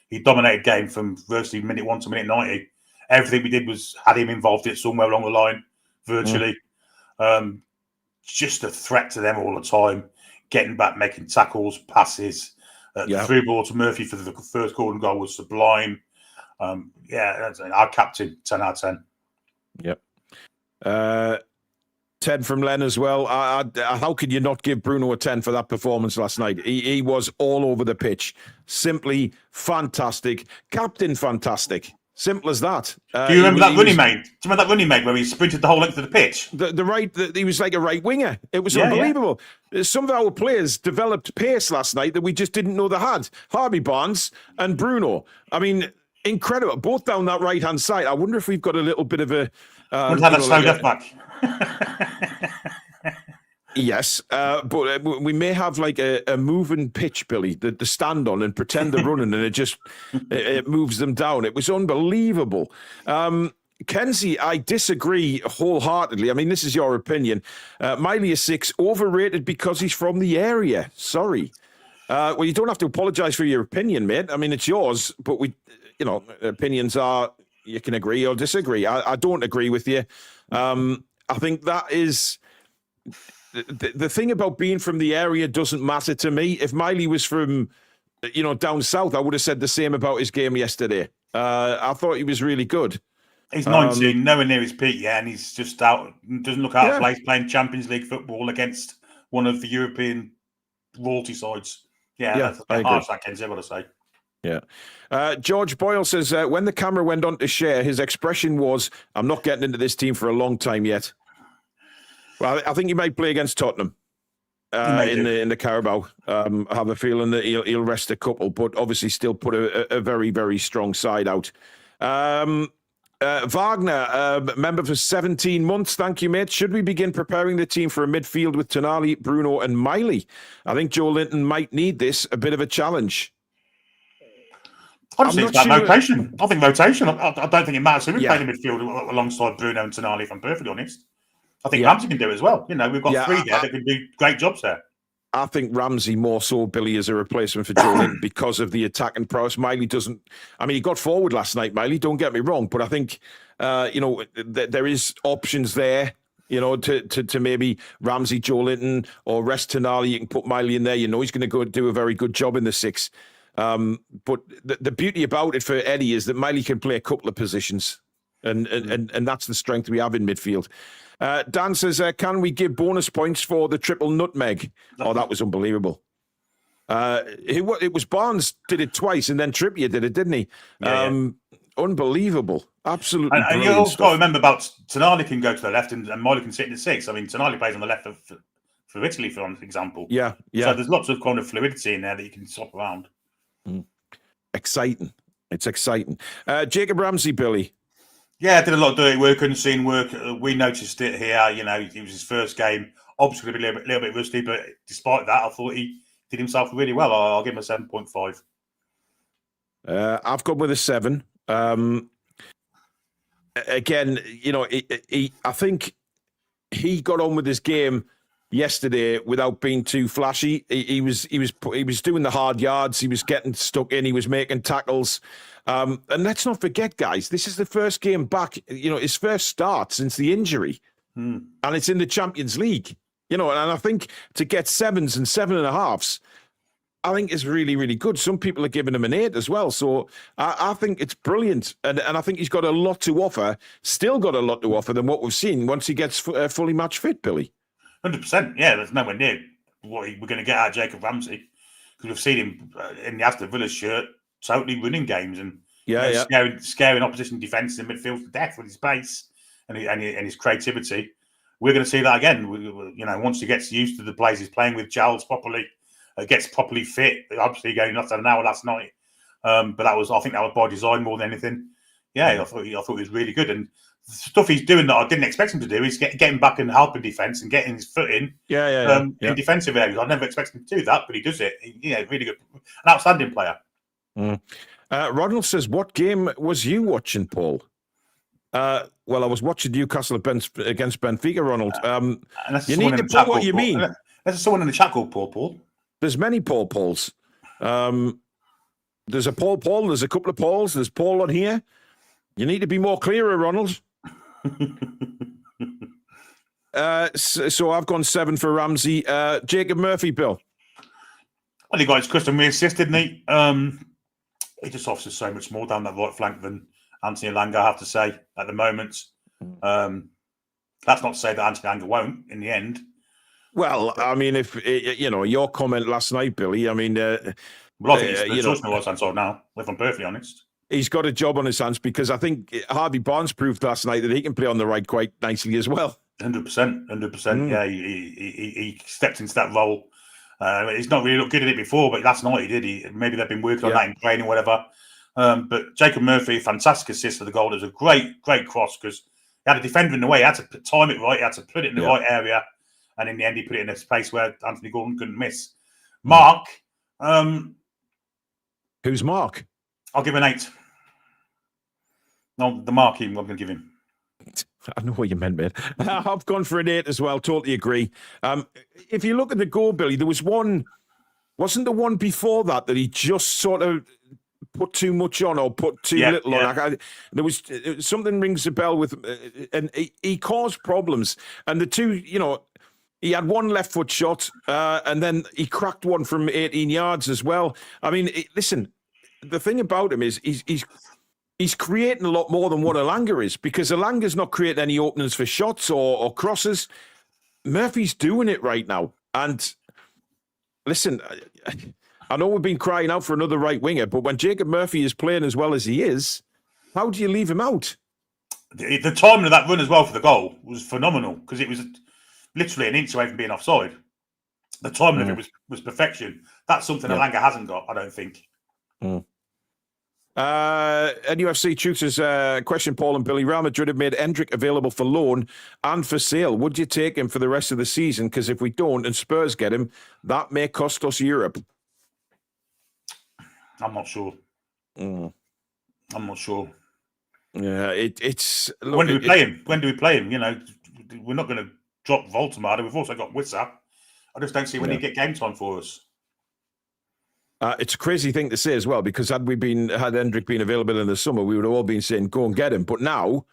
He dominated game from virtually minute 1 to minute 90. Everything we did had him involved in it somewhere along the line, virtually. Just a threat to them all the time. Getting back, making tackles, passes. The through ball to Murphy for the first golden goal was sublime. Our captain, 10 out of 10. Yep. 10 from Len as well. How could you not give Bruno a 10 for that performance last night? He was all over the pitch. Simply fantastic. Captain fantastic. Simple as that. Do you remember that run he made? Do you remember that run he made where he sprinted the whole length of the pitch? He was like a right winger. It was unbelievable. Yeah. Some of our players developed pace last night that we just didn't know they had. Harvey Barnes and Bruno. I mean, incredible. Both down that right-hand side. I wonder if we've got a little bit of a... Wouldn't have that slow left back. Yes, but we may have like a moving pitch, Billy, the stand on and pretend they're running and it moves them down. It was unbelievable. Kenzie, I disagree wholeheartedly. I mean, this is your opinion. Miley is 6, overrated because he's from the area. Sorry. Well, you don't have to apologise for your opinion, mate. I mean, it's yours, but opinions are, you can agree or disagree. I don't agree with you. I think that is... The thing about being from the area doesn't matter to me. If Miley was from, down south, I would have said the same about his game yesterday. I thought he was really good. He's 19, nowhere near his peak yet, and he's just out. Doesn't look out of place playing Champions League football against one of the European royalty sides. That's harsh, that Kenzie, I've got to say. Yeah. George Boyle says, when the camera went on to share, his expression was, I'm not getting into this team for a long time yet. Well, I think he might play against Tottenham in the Carabao. I have a feeling that he'll rest a couple, but obviously still put a very, very strong side out. Wagner, member for 17 months. Thank you, mate. Should we begin preparing the team for a midfield with Tonali, Bruno and Miley? I think Joe Linton might need this, a bit of a challenge. Honestly, it's about rotation. I think rotation. I don't think it matters who we play in the midfield alongside Bruno and Tonali, if I'm perfectly honest. I think Ramsey can do it as well. We've got 3 there that can do great jobs there. I think Ramsey more so, Billy, as a replacement for Joe Linton because of the attacking prowess. Miley doesn't... I mean, he got forward last night, Miley, don't get me wrong, but I think, there is options there, to maybe Ramsey, Joe Linton, or rest Tonali. You can put Miley in there. He's going to go do a very good job in the 6. But the beauty about it for Eddie is that Miley can play a couple of positions, and that's the strength we have in midfield. Dan says, can we give bonus points for the triple nutmeg? Oh, that was unbelievable. It was Barnes did it twice, and then Trippier did it, didn't he? Unbelievable. Absolutely. And you also got to remember about Tonali can go to the left and Miley can sit in the 6. I mean, Tonali plays on the left for Italy, for example. Yeah. So there's lots of kind of fluidity in there that you can swap around. Exciting. It's exciting. Jacob Ramsey, Billy. Yeah, did a lot of dirty work, unseen work. We noticed it here. It was his first game. Obviously, a little bit rusty, but despite that, I thought he did himself really well. I'll give him a 7.5. I've gone with a 7. Again, I think he got on with his game yesterday without being too flashy. He was doing the hard yards. He was getting stuck in. He was making tackles. And let's not forget, guys, this is the first game back, his first start since the injury. And it's in the Champions League, and I think to get 7s and 7.5s, I think is really, really good. Some people are giving him an 8 as well. So I think it's brilliant. And I think he's got a lot to offer, still got a lot to offer than what we've seen once he gets fully match fit, Billy. 100%. Yeah, there's nowhere near what we're going to get out of Jacob Ramsey, because we've seen him in the Aston Villa shirt totally winning games and scaring opposition defence in midfield to death with his pace and his creativity. We're going to see that again. Once he gets used to the players he's playing with, gels properly, gets properly fit. Obviously, going off an hour last night, but I think that was by design more than anything. Yeah, I thought he was really good, and the stuff he's doing that I didn't expect him to do is getting back and helping defence and getting his foot in. In defensive areas. I never expected him to do that, but he does it. Really good, an outstanding player. Ronald says, "What game was you watching, Paul?" Well, I was watching Newcastle against Benfica, Ronald. You need to put what you mean. There's someone in the chat called Paul. There's many Pauls. There's a Paul. There's a couple of Pauls. There's Paul on here. You need to be more clearer, Ronald. So I've gone 7 for Ramsey. Jacob Murphy, Bill. Well, he got his customary assist, didn't he? He just offers so much more down that right flank than Anthony Elanga, I have to say, at the moment. That's not to say that Anthony Elanga won't in the end. Well, I mean, if your comment last night, Billy. I mean, I think it's trust me what's on now. If I'm perfectly honest, he's got a job on his hands because I think Harvey Barnes proved last night that he can play on the right quite nicely as well. 100%. Yeah, he stepped into that role. He's not really looked good at it before, but last night he did. Maybe they've been working on that in training, whatever. But Jacob Murphy, fantastic assist for the goal. It was a great cross because he had a defender in the way. He had to time it right. He had to put it in the right area. And in the end, he put it in a space where Anthony Gordon couldn't miss. Mark. Who's Mark? I'll give him an 8. No, the Mark I'm going to give him. I know what you meant, mate. I've gone for an 8 as well. Totally agree. If you look at the goal, Billy, there was one. Wasn't the one before that he just sort of put too much on or put too little on? There was something rings a bell with, and he caused problems. And the two, he had one left foot shot, and then he cracked one from 18 yards as well. I mean, listen, the thing about him is he's creating a lot more than what Elanga is, because Elanga's not creating any openings for shots or crosses. Murphy's doing it right now. And listen, I know we've been crying out for another right winger, but when Jacob Murphy is playing as well as he is, how do you leave him out? The timing of that run as well for the goal was phenomenal, because it was literally an inch away from being offside. The timing of it was perfection. That's something Elanga hasn't got, I don't think. NUFC Tutors question, Paul and Billy. Real Madrid have made Endrick available for loan and for sale. Would you take him for the rest of the season? Because if we don't and Spurs get him, that may cost us Europe. I'm not sure. I'm not sure. Yeah, it's... Look, when do we play him? When do we play him? We're not going to drop Voltemade. We've also got Wissa. I just don't see when he get game time for us. It's a crazy thing to say as well, because had Endrick been available in the summer, we would have all been saying, go and get him. But now,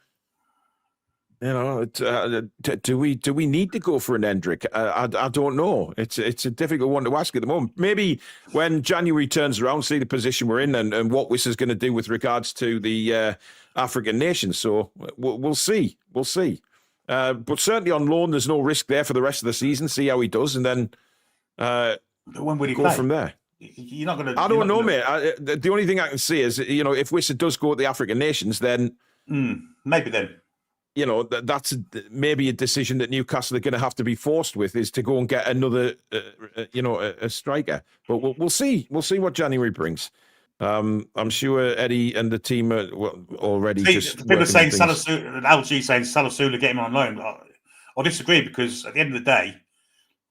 do we need to go for an Endrick? I don't know. It's a difficult one to ask at the moment. Maybe when January turns around, see the position we're in and what Wissa's going to do with regards to the African nations. So we'll see. We'll see. But certainly on loan, there's no risk there for the rest of the season. See how he does, and then when would he go play? From there. You're not going to. I don't know, mate. The only thing I can see is, if Wissa does go to the African nations, then maybe then. That's maybe a decision that Newcastle are going to have to be forced with, is to go and get another, a striker. But we'll see. We'll see what January brings. I'm sure Eddie and the team are already. People are saying Salasula, and LG saying Salasula, get him on loan. I disagree, because at the end of the day,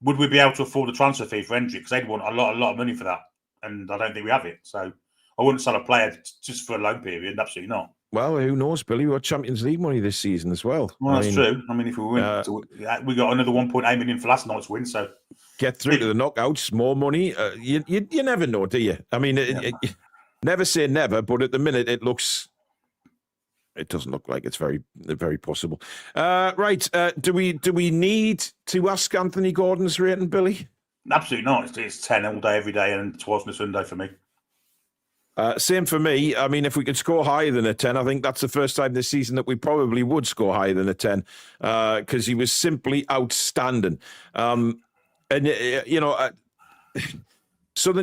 would we be able to afford a transfer fee for Endrick? Because they'd want a lot of money for that, and I don't think we have it. So I wouldn't sell a player just for a loan period. Absolutely not. Well, who knows, Billy? We got Champions League money this season as well. Well, that's true. I mean, if we win, we got another 1.8 million for last night's win. So get through to the knockouts, more money. You never know, do you? I mean, never say never, but at the minute it doesn't look like it's very, very possible. Right. Do we need to ask Anthony Gordon's rating, Billy? Absolutely not. It's 10 all day, every day, and twice on a Sunday for me. Same for me. I mean, if we could score higher than a 10, I think that's the first time this season that we probably would score higher than a 10, because he was simply outstanding. Southern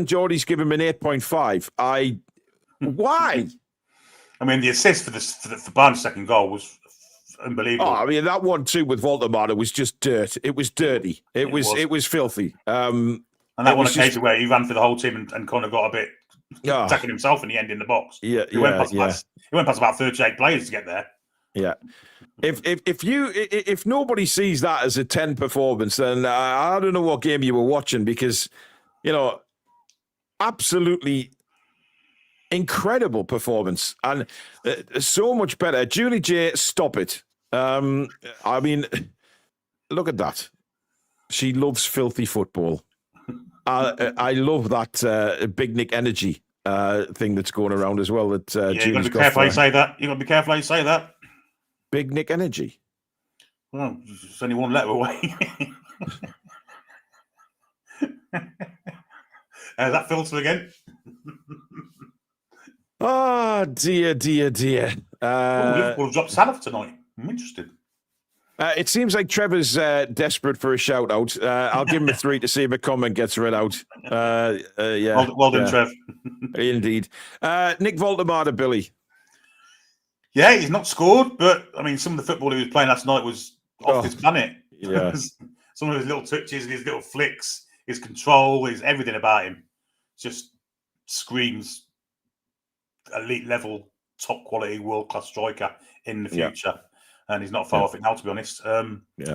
Geordie's give him an 8.5. Why? I mean, the assist for Barnes' second goal was unbelievable. Oh, I mean, that one too with Voltemade was just dirt. It was dirty. It was filthy. And that one occasion where he ran for the whole team and kind of got a bit attacking himself in the end in the box. Yeah, he went past about 38 players to get there. Yeah. If nobody sees that as a 10 performance, then I don't know what game you were watching, because absolutely incredible performance, and so much better. Julie J, stop it. I mean, look at that. She loves filthy football. I love that Big Nick energy thing that's going around as well. That you've got to be careful how you say that. You've got to be careful how you say that. Big Nick energy. Well, it's only one letter away. That filter again. Oh, dear. Liverpool dropped Salah tonight. I'm interested. It seems like Trevor's desperate for a shout out. I'll give him a 3 to see if a comment gets read out. Yeah. Well done, Trev. Indeed. Nick Voltemade, Billy. Yeah, he's not scored, but I mean, some of the football he was playing last night was off this planet. Yeah. Some of his little touches, his little flicks, his control, his everything about him just screams elite level, top quality, world class striker in the future, and he's not far off it now, to be honest.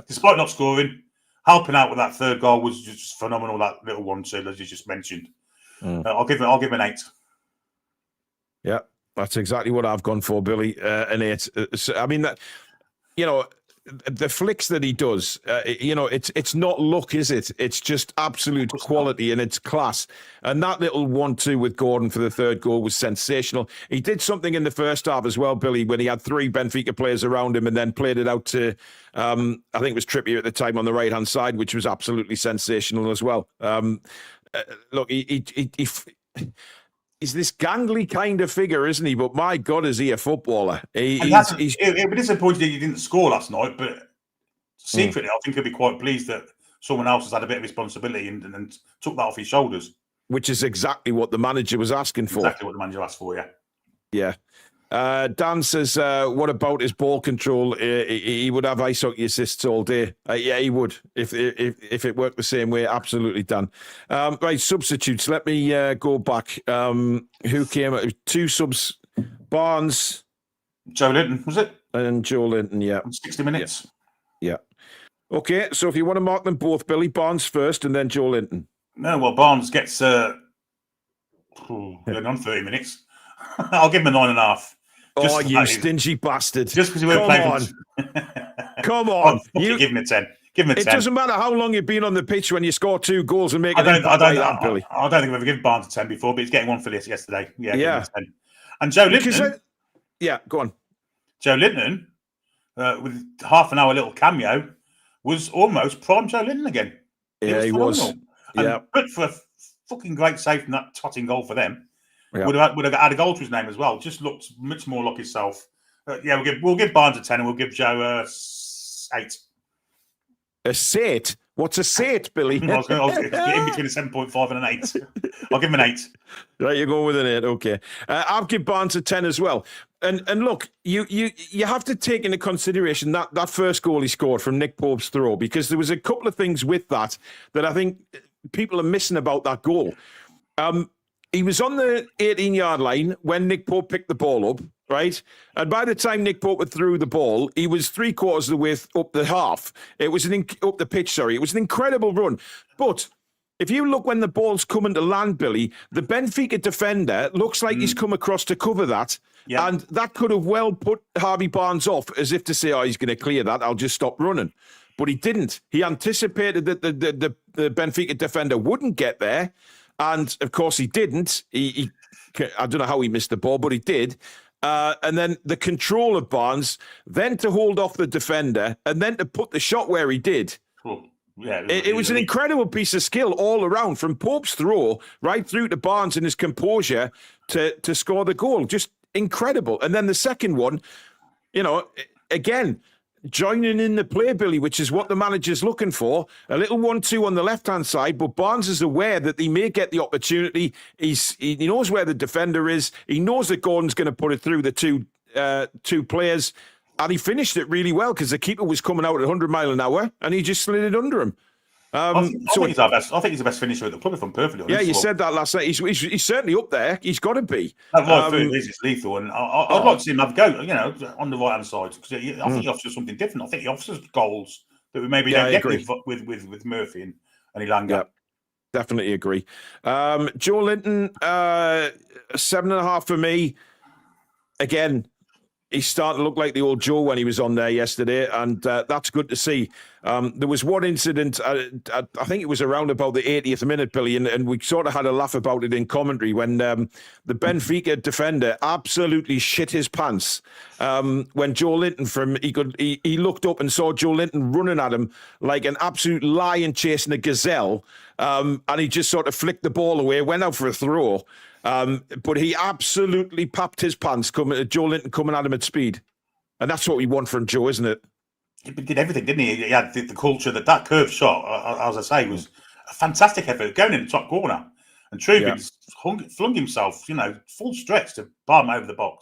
Despite not scoring, helping out with that third goal was just phenomenal. That little 1-2, as you just mentioned. I'll give him an 8. Yeah, that's exactly what I've gone for, Billy. An 8. I mean, that, you know, the flicks that he does, you know, it's not luck, is it? It's just absolute quality and it's class. And that little 1-2 with Gordon for the third goal was sensational. He did something in the first half as well, Billy, when he had 3 Benfica players around him and then played it out to, I think it was Trippier at the time on the right-hand side, which was absolutely sensational as well. Look, he's this gangly kind of figure, isn't he? But my God, is he a footballer? It would be disappointed that he didn't score last night, but secretly, I think he'll be quite pleased that someone else has had a bit of responsibility and took that off his shoulders. Which is exactly what the manager was asking for. Exactly what the manager asked for, yeah. Yeah. Dan says, what about his ball control? He would have ice hockey assists all day. Yeah, he would. If it worked the same way, absolutely, Dan. Right, substitutes. Let me go back. Who came? 2 subs. Barnes. Joe Linton, was it? And Joe Linton, yeah. 60 minutes. Yeah. Okay, so if you want to mark them both, Billy, Barnes first and then Joe Linton. No, well, Barnes gets going on 30 minutes. I'll give him a 9.5. Oh, you stingy bastard. Just because he won't play for... Come on. Give him a 10. Give him a 10. It doesn't matter how long you've been on the pitch when you score 2 goals and make it. Billy. I don't think I've ever given Barnes a 10 before, but he's getting one for this yesterday. Yeah. 10. And Joe Linton. Go on. Joe Linton, with half an hour little cameo, was almost prime Joe Linton again. He was. Yeah. But for a fucking great save from that totting goal for them. Yeah. Would have had a goal to his name as well. Just looked much more like himself. We'll give Barnes a 10 and we'll give Joe 8. A sate? What's a sate, Billy? I was in between a 7.5 and an 8. I'll give him an 8. Right, you go with an 8. Okay, I'll give Barnes a 10 as well. And look, you have to take into consideration that first goal he scored from Nick Pope's throw, because there was a couple of things with that I think people are missing about that goal. He was on the 18-yard line when Nick Pope picked the ball up, right? And by the time Nick Pope threw the ball, he was 3/4 of the way up the half. It was up the pitch, sorry. It was an incredible run. But if you look when the ball's coming to land, Billy, the Benfica defender looks like he's come across to cover that. Yeah. And that could have well put Harvey Barnes off, as if to say, he's going to clear that, I'll just stop running. But he didn't. He anticipated that the Benfica defender wouldn't get there. And, of course, he didn't. He I don't know how he missed the ball, but he did. And then the control of Barnes, then to hold off the defender, and then to put the shot where he did. Cool. Yeah, it was an incredible piece of skill all around, from Pope's throw right through to Barnes and his composure to score the goal. Just incredible. And then the second one, again, joining in the play, Billy, which is what the manager's looking for. A little 1-2 on the left-hand side, but Barnes is aware that he may get the opportunity. He knows where the defender is. He knows that Gordon's going to put it through the two players. And he finished it really well because the keeper was coming out at 100 miles an hour and he just slid it under him. I think he's the best finisher at the club, if I'm perfectly honest. Yeah, you said that last night. He's certainly up there. He's got to be. That right foot is lethal, and I'd like to see him have a go, on the right hand side, because I think he offers something different. I think he offers goals that we maybe don't get with Murphy and Elanga. Yeah, definitely agree. Joe Linton, 7.5 for me. Again, he's starting to look like the old Joe when he was on there yesterday, and that's good to see. There was one incident, I think it was around about the 80th minute, Billy, and we sort of had a laugh about it in commentary when the Benfica defender absolutely shit his pants when Joe Linton he looked up and saw Joe Linton running at him like an absolute lion chasing a gazelle, and he just sort of flicked the ball away, went out for a throw. But he absolutely papped his pants, Joe Linton coming at him at speed. And that's what we want from Joe, isn't it? He did everything, didn't he? He had the culture that curved shot, as I say, was a fantastic effort going in the top corner. And Trubin flung himself, full stretch to bar him over the bar.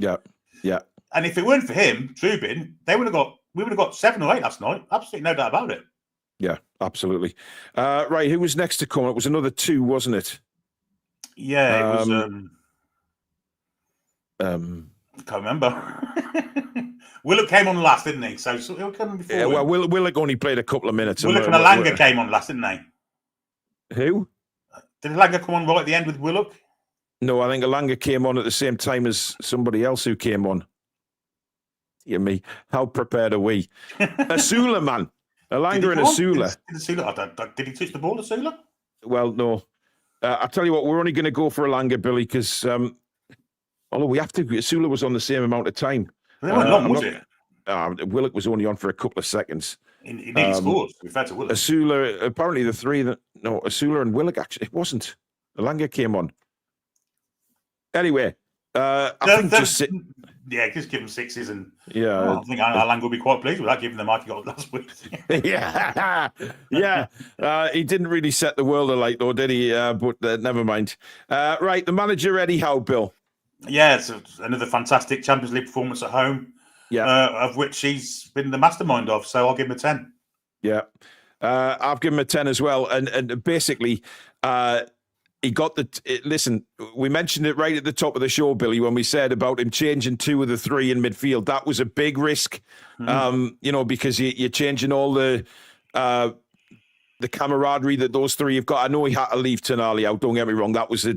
Yeah. And if it weren't for him, Trubin, we would have got 7 or 8 last night. Absolutely no doubt about it. Yeah, absolutely. Right, who was next to come? It was another 2, wasn't it? Yeah, it was. Can't remember. Willock came on last, didn't he? So he'll come before. Yeah, well, Willock only played a couple of minutes. Willock and Alanga came on last, didn't they? Who? Did Alanga come on right at the end with Willock? No, I think Alanga came on at the same time as somebody else who came on. Dear me, how prepared are we? Asula, man. Alanga and Asula. Did he touch the ball, Asula? Well, no. I'll tell you what, we're only going to go for Alanga, Billy, because although we have to, Asula was on the same amount of time. It wasn't long, was it? Willock was only on for a couple of seconds. He nearly scored. We've had to Willock. Asula, apparently the three that, no, Asula and Willock, actually, it wasn't. Alanga came on. Anyway, I think just give him sixes and yeah. I think Alanga will be quite pleased with that, given the mark he got last week. He didn't really set the world alight, though, did he? But never mind. Right, the manager, Eddie Howe, Bill. Yeah, it's another fantastic Champions League performance at home. Yeah, of which he's been the mastermind of. So I'll give him a 10. Yeah, I've given him a 10 as well, and basically. He got listen, we mentioned it right at the top of the show, Billy, when we said about him changing 2 of the 3 in midfield. That was a big risk, because you're changing all the camaraderie that those 3 have got. I know he had to leave Toon Army out, don't get me wrong. That was a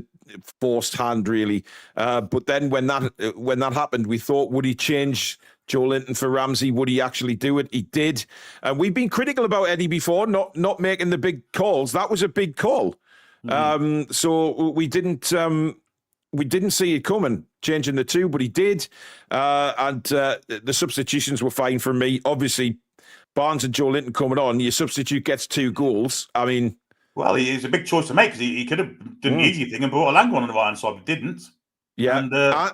forced hand, really. But then when that happened, we thought, would he change Joe Linton for Ramsey? Would he actually do it? He did. And we've been critical about Eddie before, not making the big calls. That was a big call. So we didn't see it coming, changing the 2, but he did. And the substitutions were fine for me. Obviously, Barnes and Joe Linton coming on, your substitute gets 2 goals. I mean, well, it's a big choice to make because he could have done the easy thing and brought Alanga on the right hand side, but didn't. Yeah, and I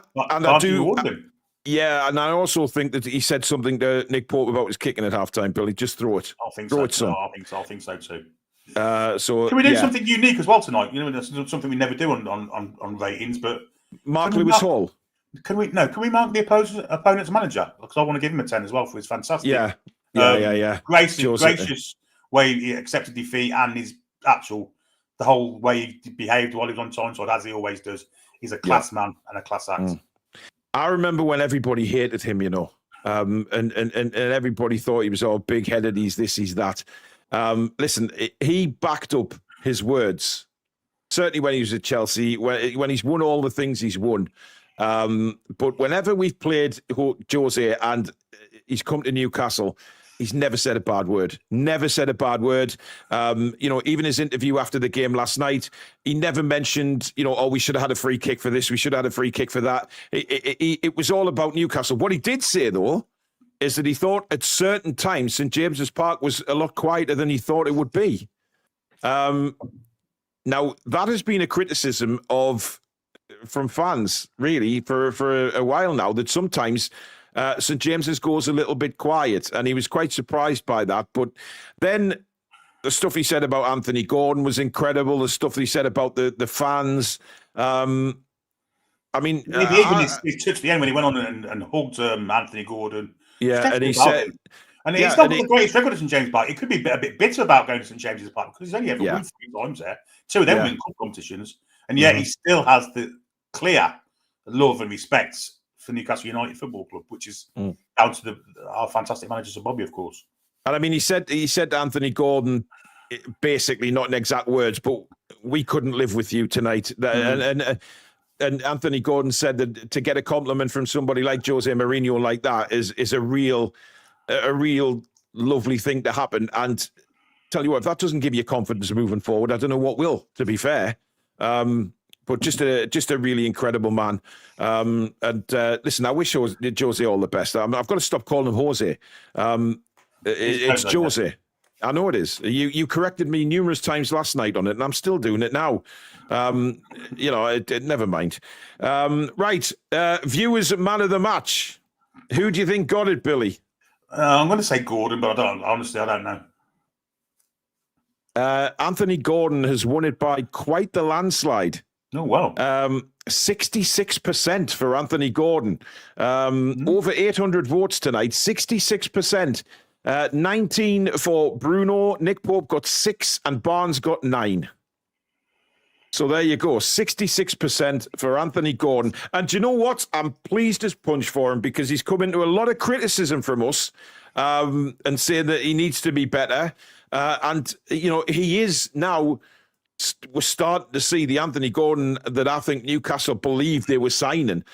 do. Yeah, and I also think that he said something to Nick Pope about his kicking at halftime. Billy, just throw it. I think so. I think so too. So can we do something unique as well tonight? You know, that's something we never do on ratings. But Mark Lewis Hall. Can we mark the opponent's manager? Because I want to give him a 10 as well for his fantastic. Yeah. Gracious way he accepted defeat and the whole way he behaved while he was on Tyneside, as he always does. He's a class man and a class act. I remember when everybody hated him, and everybody thought he was all big-headed. He's this, he's that. Listen, he backed up his words, certainly when he was at Chelsea, when he's won all the things he's won. But whenever we've played Jose and he's come to Newcastle, he's never said a bad word. Never said a bad word. Even his interview after the game last night, he never mentioned, we should have had a free kick for this, we should have had a free kick for that. It was all about Newcastle. What he did say, though, is that he thought at certain times St. James's Park was a lot quieter than he thought it would be. Now, that has been a criticism from fans, really, for a while now, that sometimes St. James's goes a little bit quiet, and he was quite surprised by that. But then the stuff he said about Anthony Gordon was incredible, the stuff he said about the fans. He touched the end when he went on and hugged Anthony Gordon. Yeah, and he said... And he's not the greatest record at St. James's Park. He could be a bit bitter about going to St. James's Park because he's only ever won 3 times there. 2 of them win cup competitions. And yet he still has the clear love and respect for Newcastle United Football Club, which is down to our fantastic manager, Sir Bobby, of course. And I mean, he said to Anthony Gordon, basically, not in exact words, but we couldn't live with you tonight. And Anthony Gordon said that to get a compliment from somebody like Jose Mourinho like that is a real lovely thing to happen. And tell you what, if that doesn't give you confidence moving forward, I don't know what will, to be fair. But just a really incredible man. Listen, I wish Jose all the best. I've got to stop calling him Jose. It's Jose. I know it is. You corrected me numerous times last night on it, and I'm still doing it now. Never mind. Right. Viewers, man of the match. Who do you think got it, Billy? I'm going to say Gordon, but I don't know. Anthony Gordon has won it by quite the landslide. Oh, wow. 66% for Anthony Gordon. Over 800 votes tonight, 66%. 19 for Bruno. Nick Pope got 6 and Barnes got 9. So there you go, 66% for Anthony Gordon. And do you know what? I'm pleased as punch for him because he's come into a lot of criticism from us and saying that he needs to be better. And, you know, he is now, we're starting to see the Anthony Gordon that I think Newcastle believed they were signing.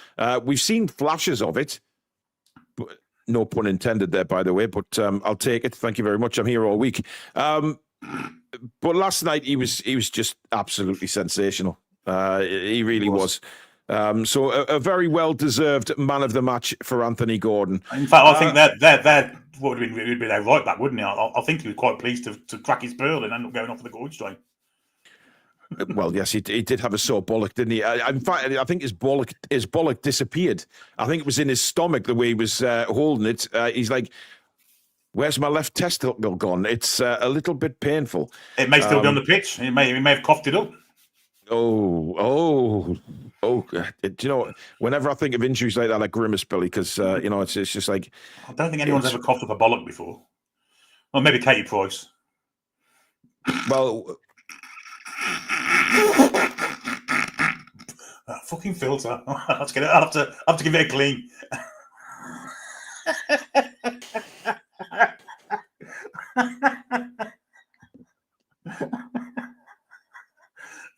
We've seen flashes of it. But, no pun intended there, by the way, but I'll take it. Thank you very much. I'm here all week. But last night he was just absolutely sensational. He really was. So a very well-deserved man of the match for Anthony Gordon. In fact, I think that would have been their right back, wouldn't he? I think he was quite pleased to crack his pearl and end up going off the goal strain. Well, yes, he did have a sore bollock, didn't he? In fact, I think his bollock disappeared. I think it was in his stomach the way he was holding it. He's like, where's my left testicle gone? It's a little bit painful. It may still be on the pitch. He may have coughed it up. Oh. Do you know, whenever I think of injuries like that, I grimace, Billy, because, you know, it's just like... I don't think anyone's ever coughed up a bollock before. Well, maybe Katie Price. Well... That fucking filter. I'll have to give it a clean.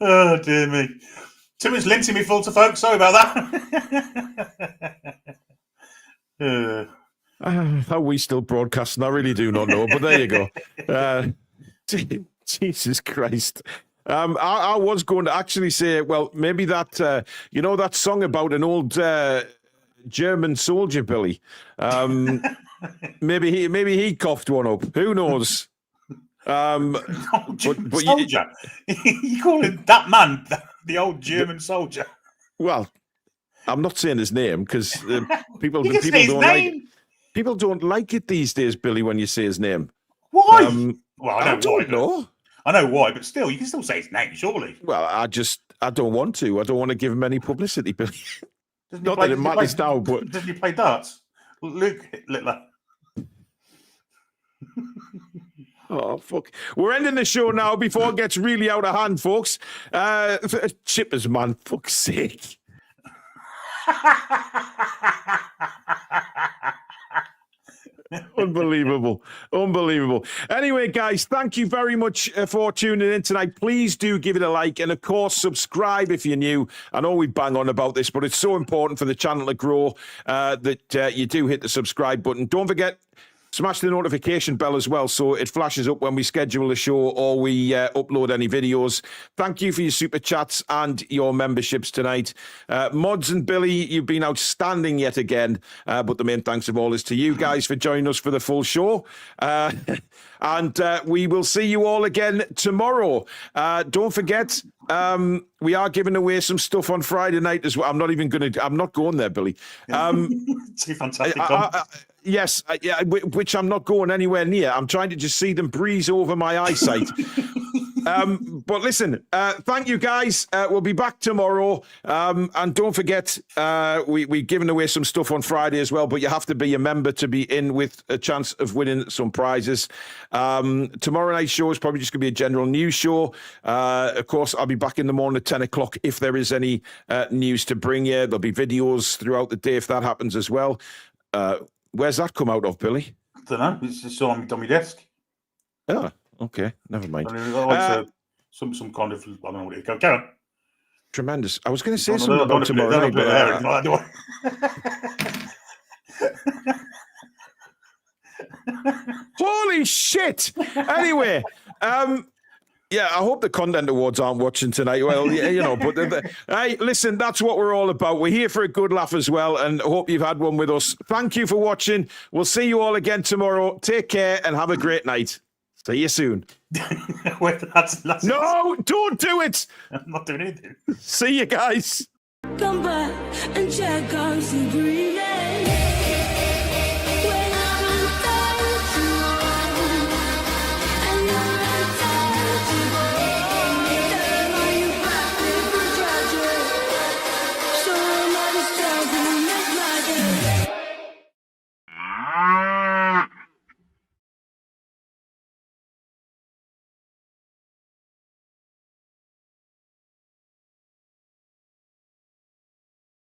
Oh dear me. Too much lint in me filter, folks. Sorry about that. How we still broadcasting, I really do not know, but there you go. Jesus Christ. I was going to actually say, well, maybe that, you know, that song about an old German soldier, Billy. Maybe he coughed one up. Who knows? But soldier. You call him that man, the old German soldier. Well, I'm not saying his name because people don't like it these days, Billy, when you say his name. Why? Well, I don't know. I know why, but still, you can still say his name, surely. Well, I don't want to. I don't want to give him any publicity, Billy. Not that it matters now, but... Doesn't he play darts? Luke Littler. Oh, fuck. We're ending the show now before it gets really out of hand, folks. Chippers, man, fuck's sake. Unbelievable. Anyway, guys, thank you very much for tuning in tonight. Please do give it a like and, of course, subscribe if you're new. I know we bang on about this, but it's so important for the channel to grow that you do hit the subscribe button. Don't forget, smash the notification bell as well so it flashes up when we schedule a show or we upload any videos. Thank you for your super chats and your memberships tonight. Mods and Billy, you've been outstanding yet again, but the main thanks of all is to you guys for joining us for the full show. And we will see you all again tomorrow. Don't forget, we are giving away some stuff on Friday night as well. I'm not going there, Billy. It's fantastic. Yes, which I'm not going anywhere near. I'm trying to just see them breeze over my eyesight. But listen, thank you guys. We'll be back tomorrow. And don't forget, we're giving away some stuff on Friday as well, but you have to be a member to be in with a chance of winning some prizes. Tomorrow night's show is probably just going to be a general news show. Of course, I'll be back in the morning at 10 o'clock if there is any news to bring you. There'll be videos throughout the day if that happens as well. Where's that come out of, Billy? I don't know. It's just on my desk. Oh, okay. Never mind. Some kind of, I don't know what it is. Go on. Tremendous. I was going to say something about tomorrow night, but... Holy shit! Anyway, yeah, I hope the Content Awards aren't watching tonight. Well, yeah, you know, but hey, listen, that's what we're all about. We're here for a good laugh as well, and hope you've had one with us. Thank you for watching. We'll see you all again tomorrow. Take care and have a great night. See you soon. Wait, that's no, don't do it. I'm not doing anything. See you guys. Come back and check on Sabrina.